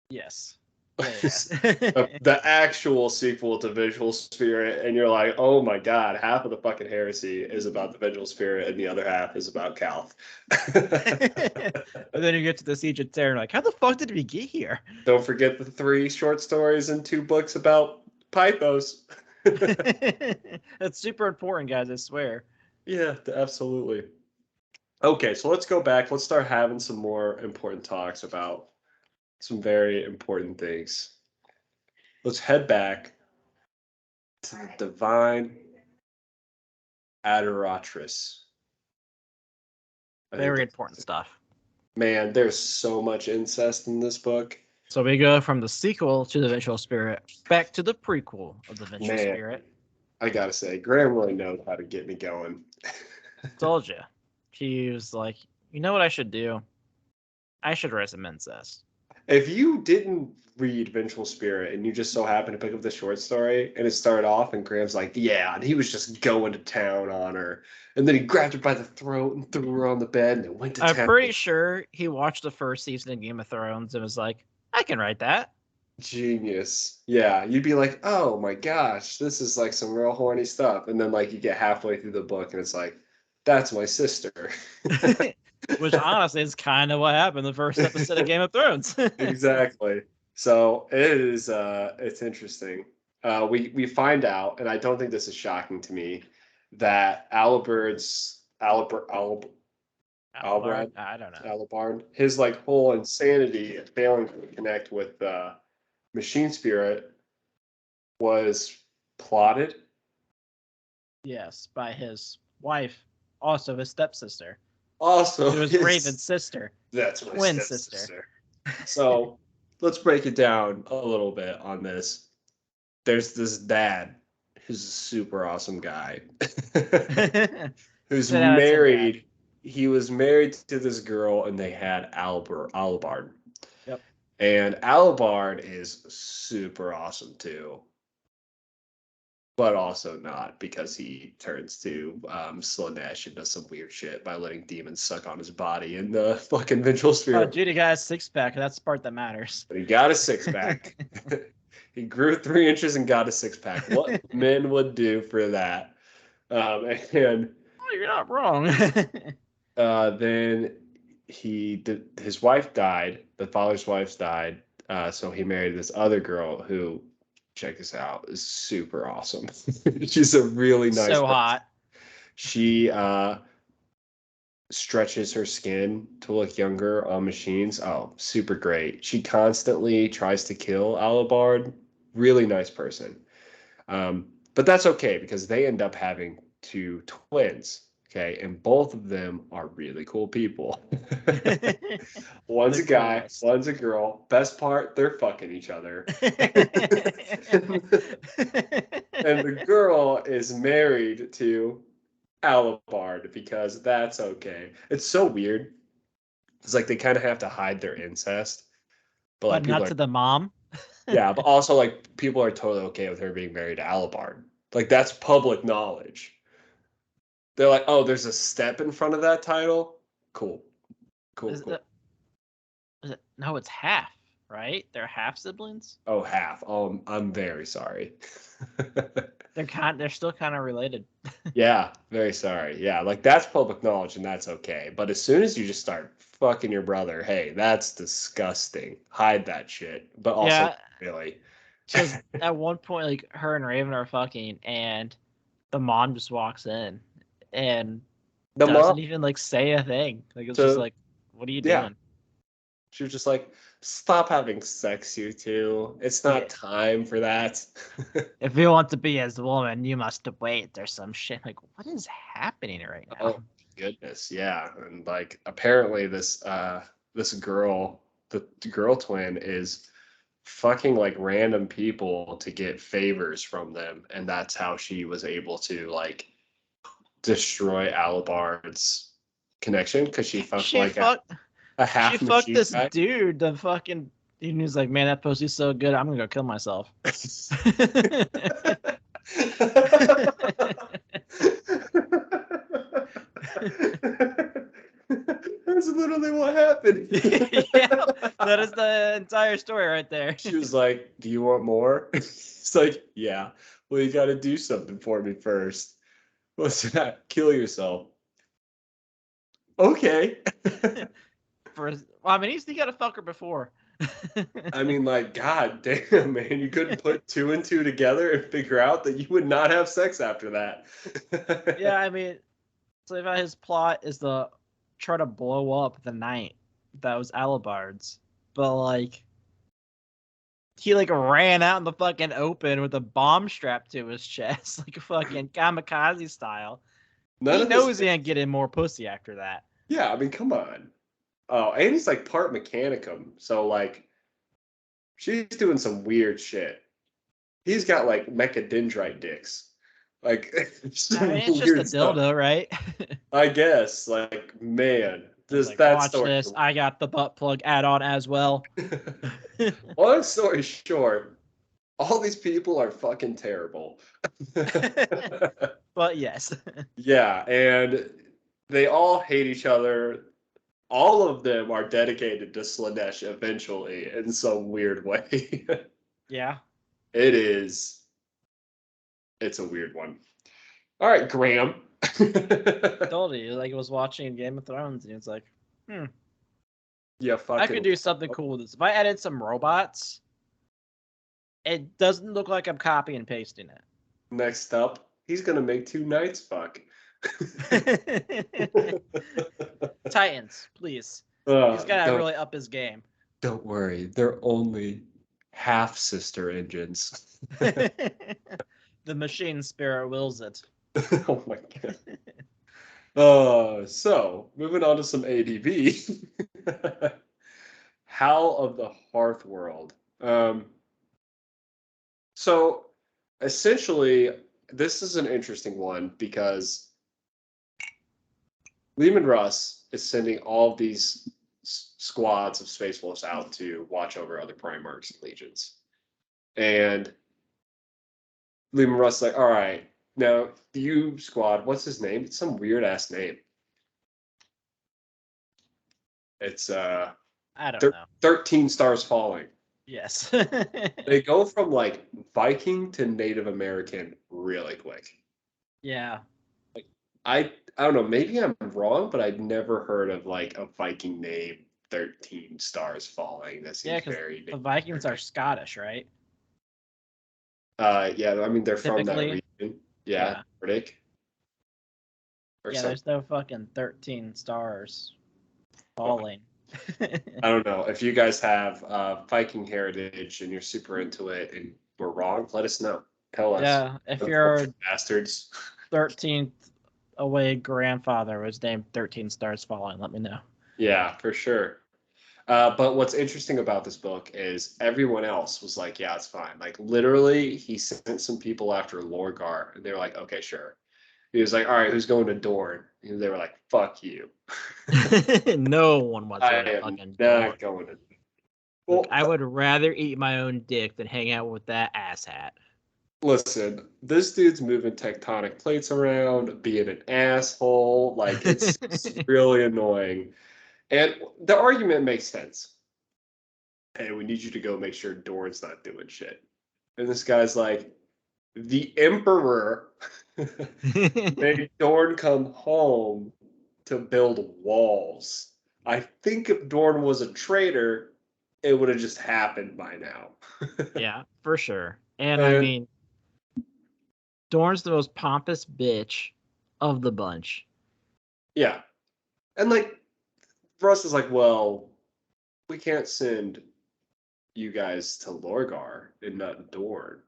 Yes. The actual sequel to Vengeful Spirit, and you're like, oh my god, half of the fucking heresy is about the Vengeful Spirit, and the other half is about Calth. And then you get to the Siege of Terra, and like, how the fuck did we get here? Don't forget the 3 short stories and 2 books about Pythos. That's super important, guys, I swear. Yeah, absolutely. Okay, so let's go back. Let's start having some more important talks about some very important things. Let's head back to the Divine Adoratrix. Very important stuff. Man, there's so much incest in this book. So we go from the sequel to the Vengeful Spirit back to the prequel of the Vengeful Spirit. I gotta say, Graham really knows how to get me going. Told you. He was like, you know what I should do? I should write some incest. If you didn't read Vengeful Spirit and you just so happen to pick up the short story and it started off and Graham's like, yeah, and he was just going to town on her. And then he grabbed her by the throat and threw her on the bed and it went to town. I'm pretty sure he watched the first season of Game of Thrones and was like, I can write that. Genius. Yeah, you'd be like, oh my gosh, this is like some real horny stuff. And then like you get halfway through the book and it's like, that's my sister. Which honestly is kind of what happened the first episode of Game of Thrones. Exactly. So it is it's interesting. We find out, and I don't think this is shocking to me, that Albard, I don't know. Albarn, his like whole insanity and failing to connect with Machine Spirit was plotted. Yes, by his wife, also his stepsister. Also, it was Raven's sister. That's my twin sister. So let's break it down a little bit on this. There's this dad who's a super awesome guy who's married. He was married to this girl, and they had Albard. Yep. And Albard is super awesome too. But also not, because he turns to Slaanesh and does some weird shit by letting demons suck on his body in the fucking Vengeful Spirit. Oh, dude, he got a 6-pack. That's the part that matters. But he got a 6-pack. He grew 3 inches and got a 6-pack. What men would do for that? And oh, you're not wrong. Then his wife died. The father's wife died. So he married this other girl who, check this out, is super awesome. She's a really nice so person. Hot. She stretches her skin to look younger on machines. Oh, super great. She constantly tries to kill Alabard. Really nice person. But that's okay because they end up having two twins. Okay, and both of them are really cool people. One's The a guy, coolest. one's a girl. Best part, they're fucking each other. And the girl is married to Alabard because that's okay. It's so weird. It's like they kind of have to hide their incest, but But like people not are, to the mom. yeah, but also like people are totally okay with her being married to Alabard. Like that's public knowledge. They're like, oh, there's a step in front of that title. Cool, cool, Is cool. it, no, it's half, right? They're half siblings. Oh, half. Oh, I'm very sorry. They're still kind of related. Yeah, very sorry. Yeah, like that's public knowledge and that's okay. But as soon as you just start fucking your brother, hey, that's disgusting. Hide that shit. But also, Yeah, really. because at one point, like her and Raven are fucking, and the mom just walks in and The mom, doesn't even like say a thing. Like it's just to, like, what are you yeah, doing? she was just like, stop having sex, you two. It's Yeah. not time for that. If you want to be as a woman, you must wait. There's some shit. Like, what is happening right now? Oh goodness, yeah. And like apparently this girl, the girl twin is fucking like random people to get favors from them, and that's how she was able to like destroy Alabard's connection because she fucked She like fucked. a She half fucked machine this guy. dude. The fucking. He was like, man, that pussy's so good. I'm gonna go kill myself. That's literally what happened. Yeah, that is the entire story right there. She was like, "Do you want more?" It's like, "Yeah." Well, you got to do something for me first. What's that? Kill yourself. Okay. Well, I mean, he got to fuck her before. I mean, like, God damn, man, you couldn't put two and two together and figure out that you would not have sex after Yeah, that. I mean, so if his plot is to try to blow up the knight that was Alabard's, but like he like ran out in the fucking open with a bomb strapped to his chest, like a fucking kamikaze style. None He of this. knows he ain't getting more pussy after that. Yeah, I mean, come on. Oh, and he's like part mechanicum, so like she's doing some weird shit. He's got like mechadendrite dicks, like I some mean, it's just a weird stuff. dildo, right? I guess, like, man, It's this like, that watch story. this. I got the butt plug add-on as well. Long story short, all these people are fucking terrible. But yes. Yeah, and they all hate each other. All of them are dedicated to Slanesh eventually in some weird way. Yeah. It is. It's a weird one. All right, Graham. Told you, like, I was watching Game of Thrones, and it's like, hmm, Yeah, I could fucking. do something cool with this. If I added some robots, it doesn't look like I'm copy and pasting Next up, he's gonna make two knights fuck. it. Titans, please. He's got to Don't really up his game. don't worry. They're only half sister engines. The machine spirit wills it. Oh my god. So moving on to some ADV. Howl of the Hearth World. So essentially, this is an interesting one because Lehman Russ is sending all of these squads of Space Wolves out to watch over other Primarchs and Legions. And Lehman Russ is like, all right, now you squad, what's his name? It's some weird ass name. It's I don't know. 13 stars falling. Yes. They go from like Viking to Native American really quick. Yeah. I don't know, maybe I'm wrong, but I'd never heard of like a Viking name 13 stars falling. That Yeah, seems because very the Native Vikings are American. Scottish, right? Yeah, I mean they're from that Typically. region. Yeah, Yeah. Nordic. or Yeah, something. there's no fucking 13 stars falling. I don't know. If you guys have Viking heritage and you're super into it and we're wrong, let us know. Tell us. Yeah, if your Unfortunate bastards. 13th away grandfather was named 13 stars falling, let me know. Yeah, for sure. But what's interesting about this book is everyone else was like, yeah, it's fine. Like literally, he sent some people after Lorgar, and they were like, okay, sure. He was like, all right, who's going to Dorne? And they were like, fuck you. No one wants to I go to am fucking Dorne. not going to. Look, Well, I would rather eat my own dick than hang out with that asshat. listen, this dude's moving tectonic plates around, being an asshole. Like, it's really annoying. And the argument makes sense. Hey, we need you to go make sure Dorne's not doing shit. And this guy's like, the Emperor made Dorne come home to build walls. I think if Dorne was a traitor, it would have just happened by now. Yeah, for sure. And I And mean, Dorne's the most pompous bitch of the bunch. yeah. And like Russ is like, well, we can't send you guys to Lorgar and not Dorne.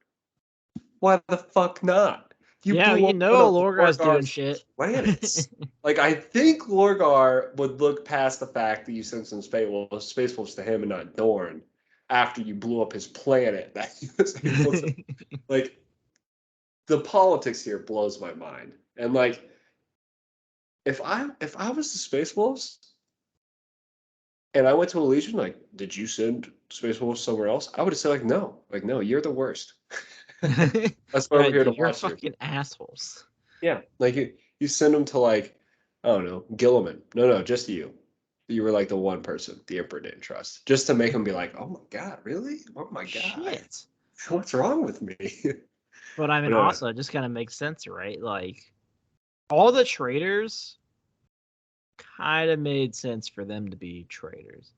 Why the fuck not? You Yeah, blew you up one know of Lorgar's doing Lorgar's shit. planets. Like, I think Lorgar would look past the fact that you sent some space wolves to him and not Dorne after you blew up his planet. That he was able to, like, the politics here blows my mind. And like, if I was the space wolves and I went to a Legion, like, did you send space wolves somewhere else? I would have said like, no, you're the worst. That's why we're Right, here to dude, you're watch you. fucking assholes. Yeah, like you send them to like, I don't know, Gilliman. No, just you. You were like the one person the Emperor didn't trust, just to make him be like, oh my god, really? Oh my god, Shit. what's wrong with me? But I mean, But also, it just kind of makes sense, right? Like, all the traitors kind of made sense for them to be traitors.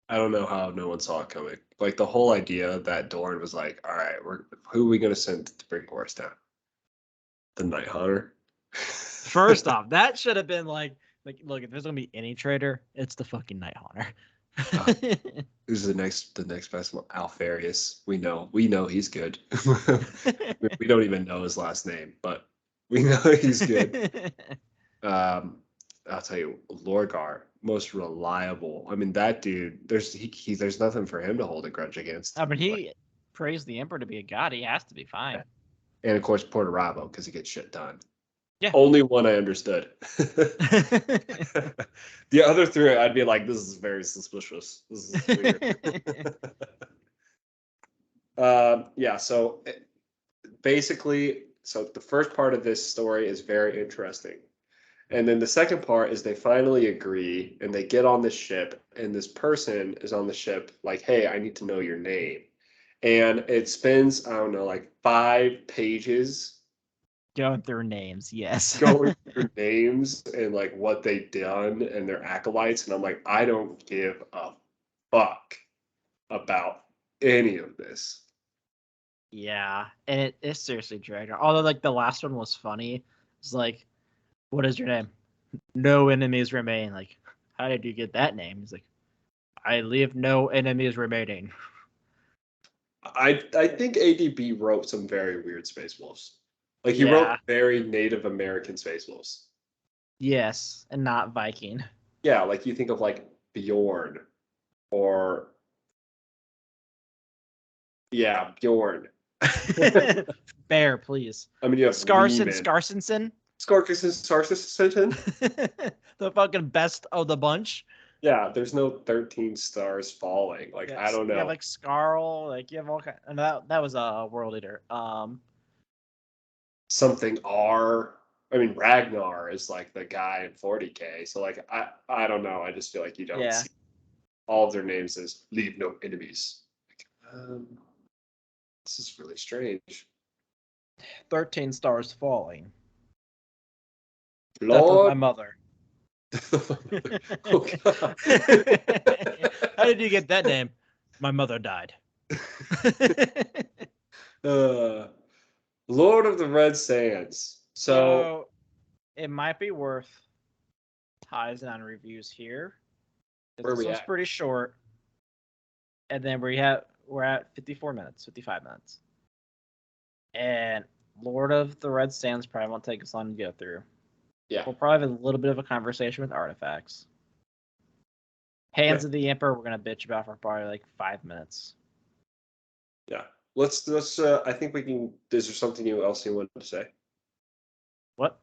I don't know how no one saw it coming. Like the whole idea that Dorne was like, all right, who are we gonna send to bring Horse down? The Night Hunter. First off, that should have been like, look, if there's gonna be any traitor, it's the fucking Night Hunter. Who's the next best one? Alfarius. We know he's good. We don't even know his last name, but we know he's good. I'll tell you, Lorgar, most reliable. I mean, that dude. There's nothing for him to hold a grudge against. I mean, Like, he praised the Emperor to be a god. He has to be fine. and of course, Porto Rabo because he gets shit done. Yeah. Only one I understood. The other three, I'd be like, this is very suspicious. This is weird. Yeah. So basically, so the first part of this story is very interesting. And then the second part is they finally agree and they get on this ship, and this person is on the ship, like, hey, I need to know your name. And it spends, I don't know, like 5 pages Going through names, yes. going through names and like what they've done and their acolytes. And I'm like, I don't give a fuck about any of this. Yeah, and it's seriously dragged on. Although, like, the last one was funny. It's like, what is your name? No enemies remain. Like, how did you get that name? He's like, I leave no enemies remaining. I think ADB wrote some very weird Space Wolves. Like he Yeah. wrote very Native American Space Wolves. Yes, and not Viking. Yeah, like you think of like Bjorn or yeah, Bjorn. Bear, please. I mean, you have Scarson, Lehman. Scarsensen. Sarkison. The fucking best of the bunch. Yeah, there's no 13 stars falling. Like I Yes, don't you have know. like Scarl, like you have all kind. And that was a world eater. Something R. I mean, Ragnar is like the guy in 40K. So like I don't know. I just feel like you don't Yeah, see all of their names as leave no enemies. Like, this is really strange. 13 stars falling. Death of my Lord. mother. Oh God. How did you get that name? My mother died. Lord of the Red Sands. So it might be worth ties on reviews here. Where are This we one's at? pretty short, and then we're at 54 minutes, 55 minutes, and Lord of the Red Sands probably won't take us long to go through. Yeah. We'll probably have a little bit of a conversation with artifacts. Hands Yeah. of the Emperor, we're gonna bitch about for probably like 5 minutes. Yeah. Let's I think we can. Is there something else you wanted to say? What?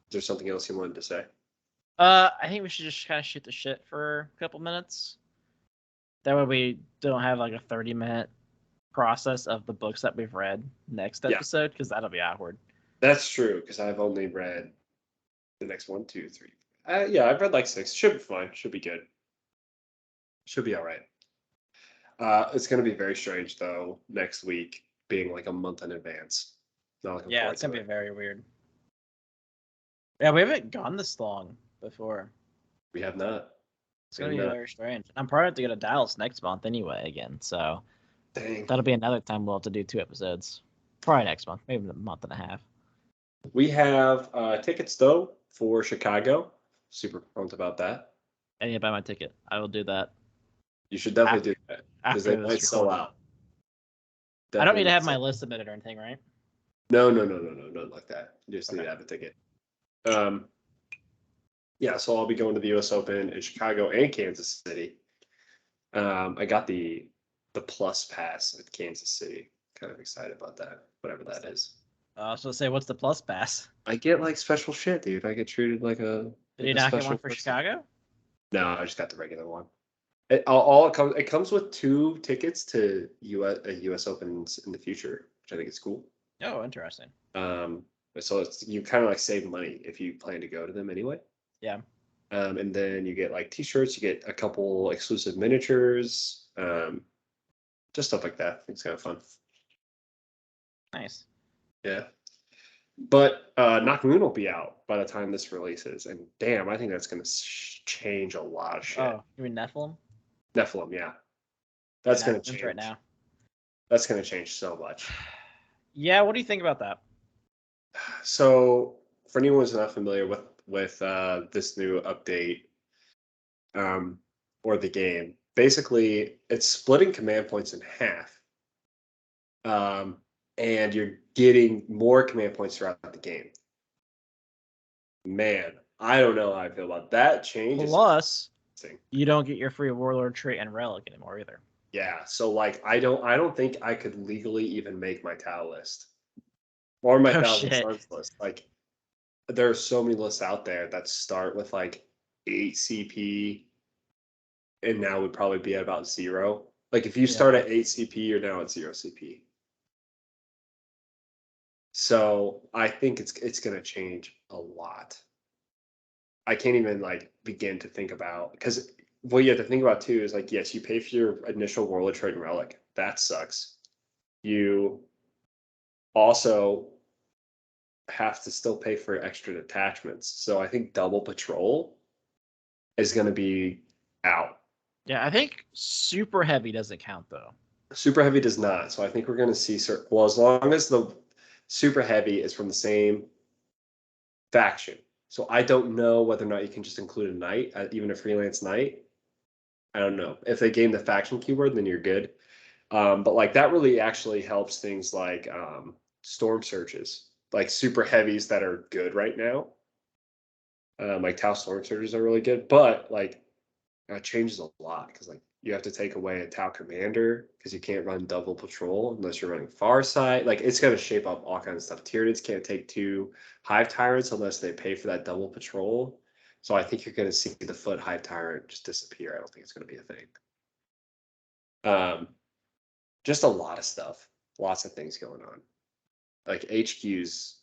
Is there something else you wanted to say? I think we should just kind of shoot the shit for a couple minutes. That way we don't have like a 30-minute process of the books that we've read next Yeah, episode, because that'll be awkward. that's true. Because I've only read the next one, two, three. Yeah, I've read like 6. Should be fine. Should be good. Should be all right. It's gonna be very strange though next week being like a month in advance. Not looking Yeah, forward it's gonna to be it. very weird. Yeah, we haven't gone this long before. We have not. It's We gonna have be not. very strange. I'm probably have to go to Dallas next month anyway again, so Dang. that'll be another time we'll have to do 2 episodes. Probably next month, maybe a month and a half. We have tickets though for Chicago. Super pumped about that. I need to buy my ticket. I will do that You should definitely after do that because they might this sell recording. out. I don't Definitely need to might have my sell. list submitted or anything, right? No, nothing like that. You just need Okay. to have a ticket. Um, yeah, so I'll be going to the U.S. Open in Chicago and Kansas City. I got the plus pass at Kansas City. Kind of excited about that, whatever What's that the is. so say what's the plus pass? I get like special shit, dude. I get treated Did you like a not get one special for person. Chicago? No, I just got the regular one. It comes with 2 tickets to US Opens in the future, which I think is cool. Oh, interesting. Um, so you kind of like save money if you plan to go to them anyway. Yeah. And then you get like t-shirts, you get a couple exclusive miniatures, just stuff like that. It's kind of fun. Nice. Yeah. But Nakamura will be out by the time this releases, and damn, I think that's gonna change a lot of shit. Oh, you mean Nephilim? Nephilim, yeah, Yeah, that's gonna Nephilim's right change. now. That's gonna change so much. Yeah, what do you think about that? So, for anyone who's not familiar with this new update, um, or the game, basically it's splitting command points in half, um, and you're getting more command points throughout the game. Man, I don't know how I feel about that change. Is Plus, interesting. you don't get your free warlord trait and relic anymore either. Yeah, so like I don't think I could legally even make my Tau list or my Oh Thousand shit. Suns list. Like there are so many lists out there that start with like 8 CP and now would probably be at about 0. Like if you start Yeah. at 8 CP, you're now at 0 CP. So I think it's gonna change a lot. I can't even like begin to think about because what you have to think about too is like yes, you pay for your initial warlord trait and relic. That sucks. You also have to still pay for extra detachments. So I think double patrol is going to be out. Yeah, I think super heavy doesn't count though. Super heavy does not. So I think we're going to see well, as long as the super heavy is from the same faction. So I don't know whether or not you can just include a knight, even a freelance knight. I don't know. If they game the faction keyword, then you're good. But like that really actually helps things like storm searches, like super heavies that are good right now. Like Tau storm searches are really good, but like it changes a lot because like you have to take away a Tau commander because you can't run double patrol unless you're running far side. Like it's gonna shape up all kinds of stuff. Tyranids can't take 2 hive tyrants unless they pay for that double patrol. So I think you're gonna see the foot hive tyrant just disappear. I don't think it's gonna be a thing. Just a lot of stuff, lots of things going on. Like HQs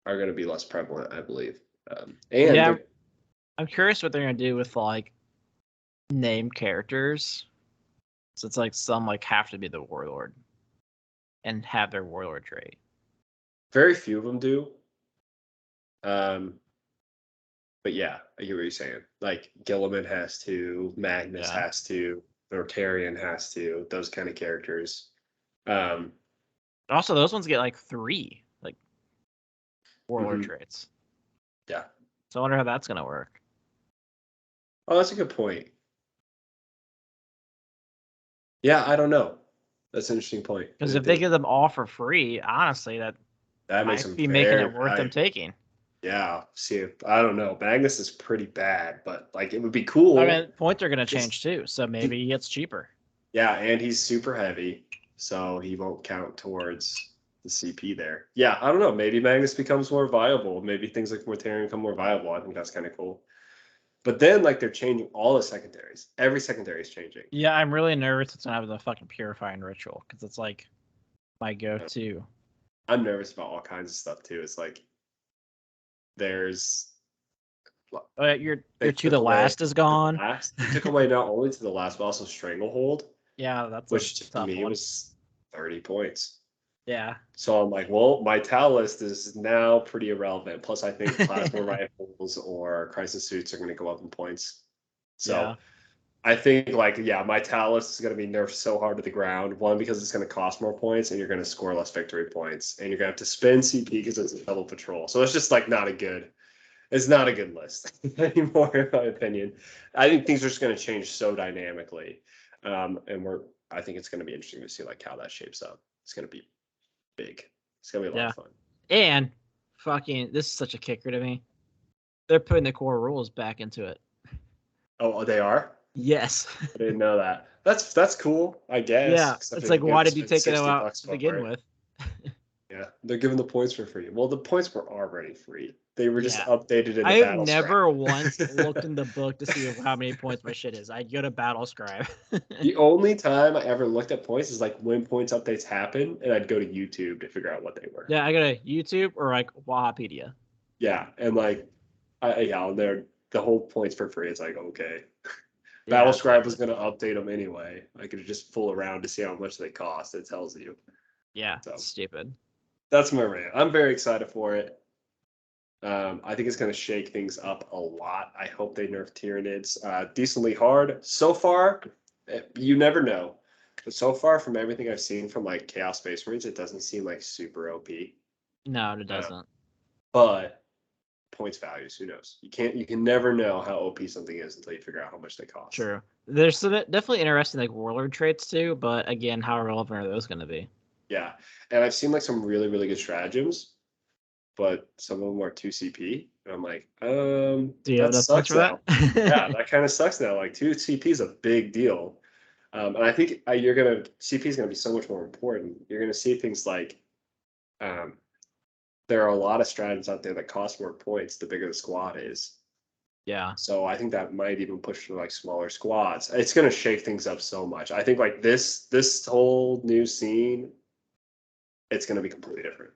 are going to be less prevalent, I believe. And Yeah, they're I'm curious what they're gonna do with like name characters. So it's like some like have to be the warlord and have their warlord trait. very few of them do. Um, but yeah, I get what you're saying. Like Gilliman has to, Magnus Yeah. has to, Nortarian has to, those kind of characters. Um, Also, those ones get like 3 like warlord mhm. traits. Yeah. So I wonder how that's gonna work. Oh, that's a good point. Yeah, I don't know. That's an interesting point. Because if they give them all for free, honestly, that makes might them be making very it worth them valuable. taking. Yeah. See, I don't know. Magnus is pretty bad, but like it would be I cool. mean, points are gonna Just change too, so maybe he gets cheaper. yeah, and he's super heavy, so he won't count towards the CP there. Yeah, I don't know. Maybe Magnus becomes more viable. Maybe things like Mortarion become more viable. I think that's kind of cool. But then, like, they're changing all the secondaries. Every secondary is changing. Yeah, I'm really nervous it's gonna have the fucking purifying ritual because it's like my go-to. I'm nervous about all kinds of stuff too. It's like there's Your they to the took away last is to the gone. last. They took away not only to the last, but also Stranglehold, Yeah, that's a which to tough me one. was 30 points. Yeah. So I'm like, well, my Tau list is now pretty irrelevant. Plus, I think plasma rifles or crisis suits are going to go up in points. So Yeah. I think, like, yeah, my Tau list is going to be nerfed so hard to the ground. One, because it's going to cost more points and you're going to score less victory points. And you're going to have to spend CP because it's a double patrol. So it's just like it's not a good list anymore, in my opinion. I think things are just going to change so dynamically. And I think it's going to be interesting to see like how that shapes up. It's going to be big. It's gonna be a lot Yeah. of fun. And fucking, this is such a kicker to me. They're putting the core rules back into it. Oh, they are? Yes. I didn't know that. That's cool, I guess. Yeah. Except It's for like, you why have to did you spend take it out $60 to for begin it. with? Yeah, they're giving the points for free. Well, the points were already free. They were just Yeah. updated in the I have battle scribe. never once looked in the book to see how many points my shit is. I'd go to Battle Scribe. The only time I ever looked at points is like when points updates happen, and I'd go to YouTube to figure out what they were. Yeah, I go to YouTube or like Wahapedia. Yeah, and like, yeah, they're the whole points for free. It's like okay, Battle Yeah, it's Scribe was stupid. going to update them anyway. I could just fool around to see how much they cost. It tells you. Yeah, So it's stupid. that's my rant. I'm very excited for it. I think it's going to shake things up a lot. I hope they nerf Tyranids decently hard. So far, you never know. But so far, from everything I've seen from like Chaos Space Marines, it doesn't seem like super OP. No, it doesn't. But points values, who knows? You can never know how OP something is until you figure out how much they cost. True. There's some definitely interesting like warlord traits too, but again, how relevant are those going to be? Yeah, and I've seen like some really really good stratagems, but some of them are 2 CP. And I'm like, Do you have that enough points sucks for that? now. Yeah, that kind of sucks now. Like 2 CP is a big deal. And I think CP is gonna be so much more important. You're gonna see things like um, there are a lot of stratagems out there that cost more points the bigger the squad is. Yeah. So I think that might even push to like smaller squads. It's gonna shake things up so much. I think like this whole new scene, it's gonna be completely different.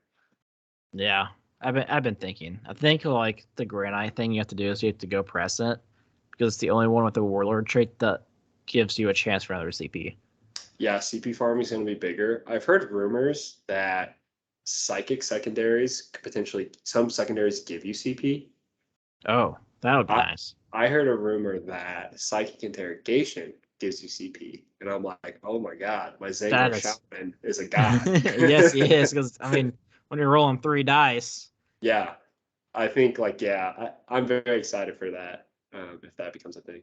Yeah. I've been thinking. I think like the granite thing you have to do is you have to go press it because it's the only one with the warlord trait that gives you a chance for another CP. Yeah, CP farming is going to be bigger. I've heard rumors that psychic secondaries could potentially some secondaries give you CP. Oh, that would be I nice. I heard a rumor that psychic interrogation gives you CP, and I'm like, oh my god, my Zango That is Shaman is a god. yes, he is because I mean when you're rolling 3 dice. Yeah, I think like yeah, I'm very excited for that if that becomes a thing,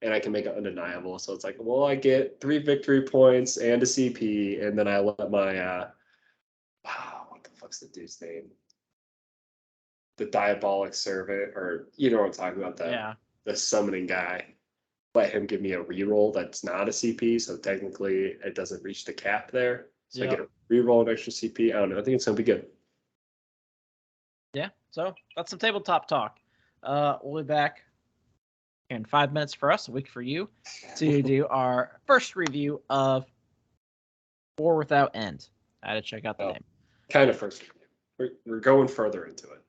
and I can make it undeniable. So it's like, well, I get 3 victory points and a CP, and then I let my what the fuck's the dude's name? The diabolic servant, or you know what I'm talking about, Yeah. the summoning guy. Let him give me a reroll that's not a CP, so technically it doesn't reach the cap there. So I get Yep. a reroll an extra CP. I don't know. I think it's gonna be good. Yeah. So that's some tabletop talk. We'll be back in 5 minutes for us, a week for you, to do our first review of War Without End. I had to check out the Oh, name. kind of first. We're going further into it.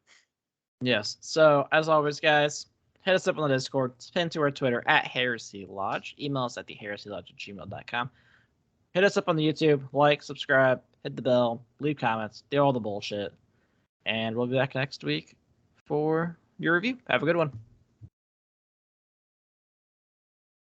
Yes. So as always, guys, hit us up on the Discord. Pin to our Twitter at Heresy Lodge. Email us at theheresiolodge@gmail.com. Hit us up on the YouTube. Like, subscribe, hit the bell, leave comments, do all the bullshit. And we'll be back next week for your review. Have a good one.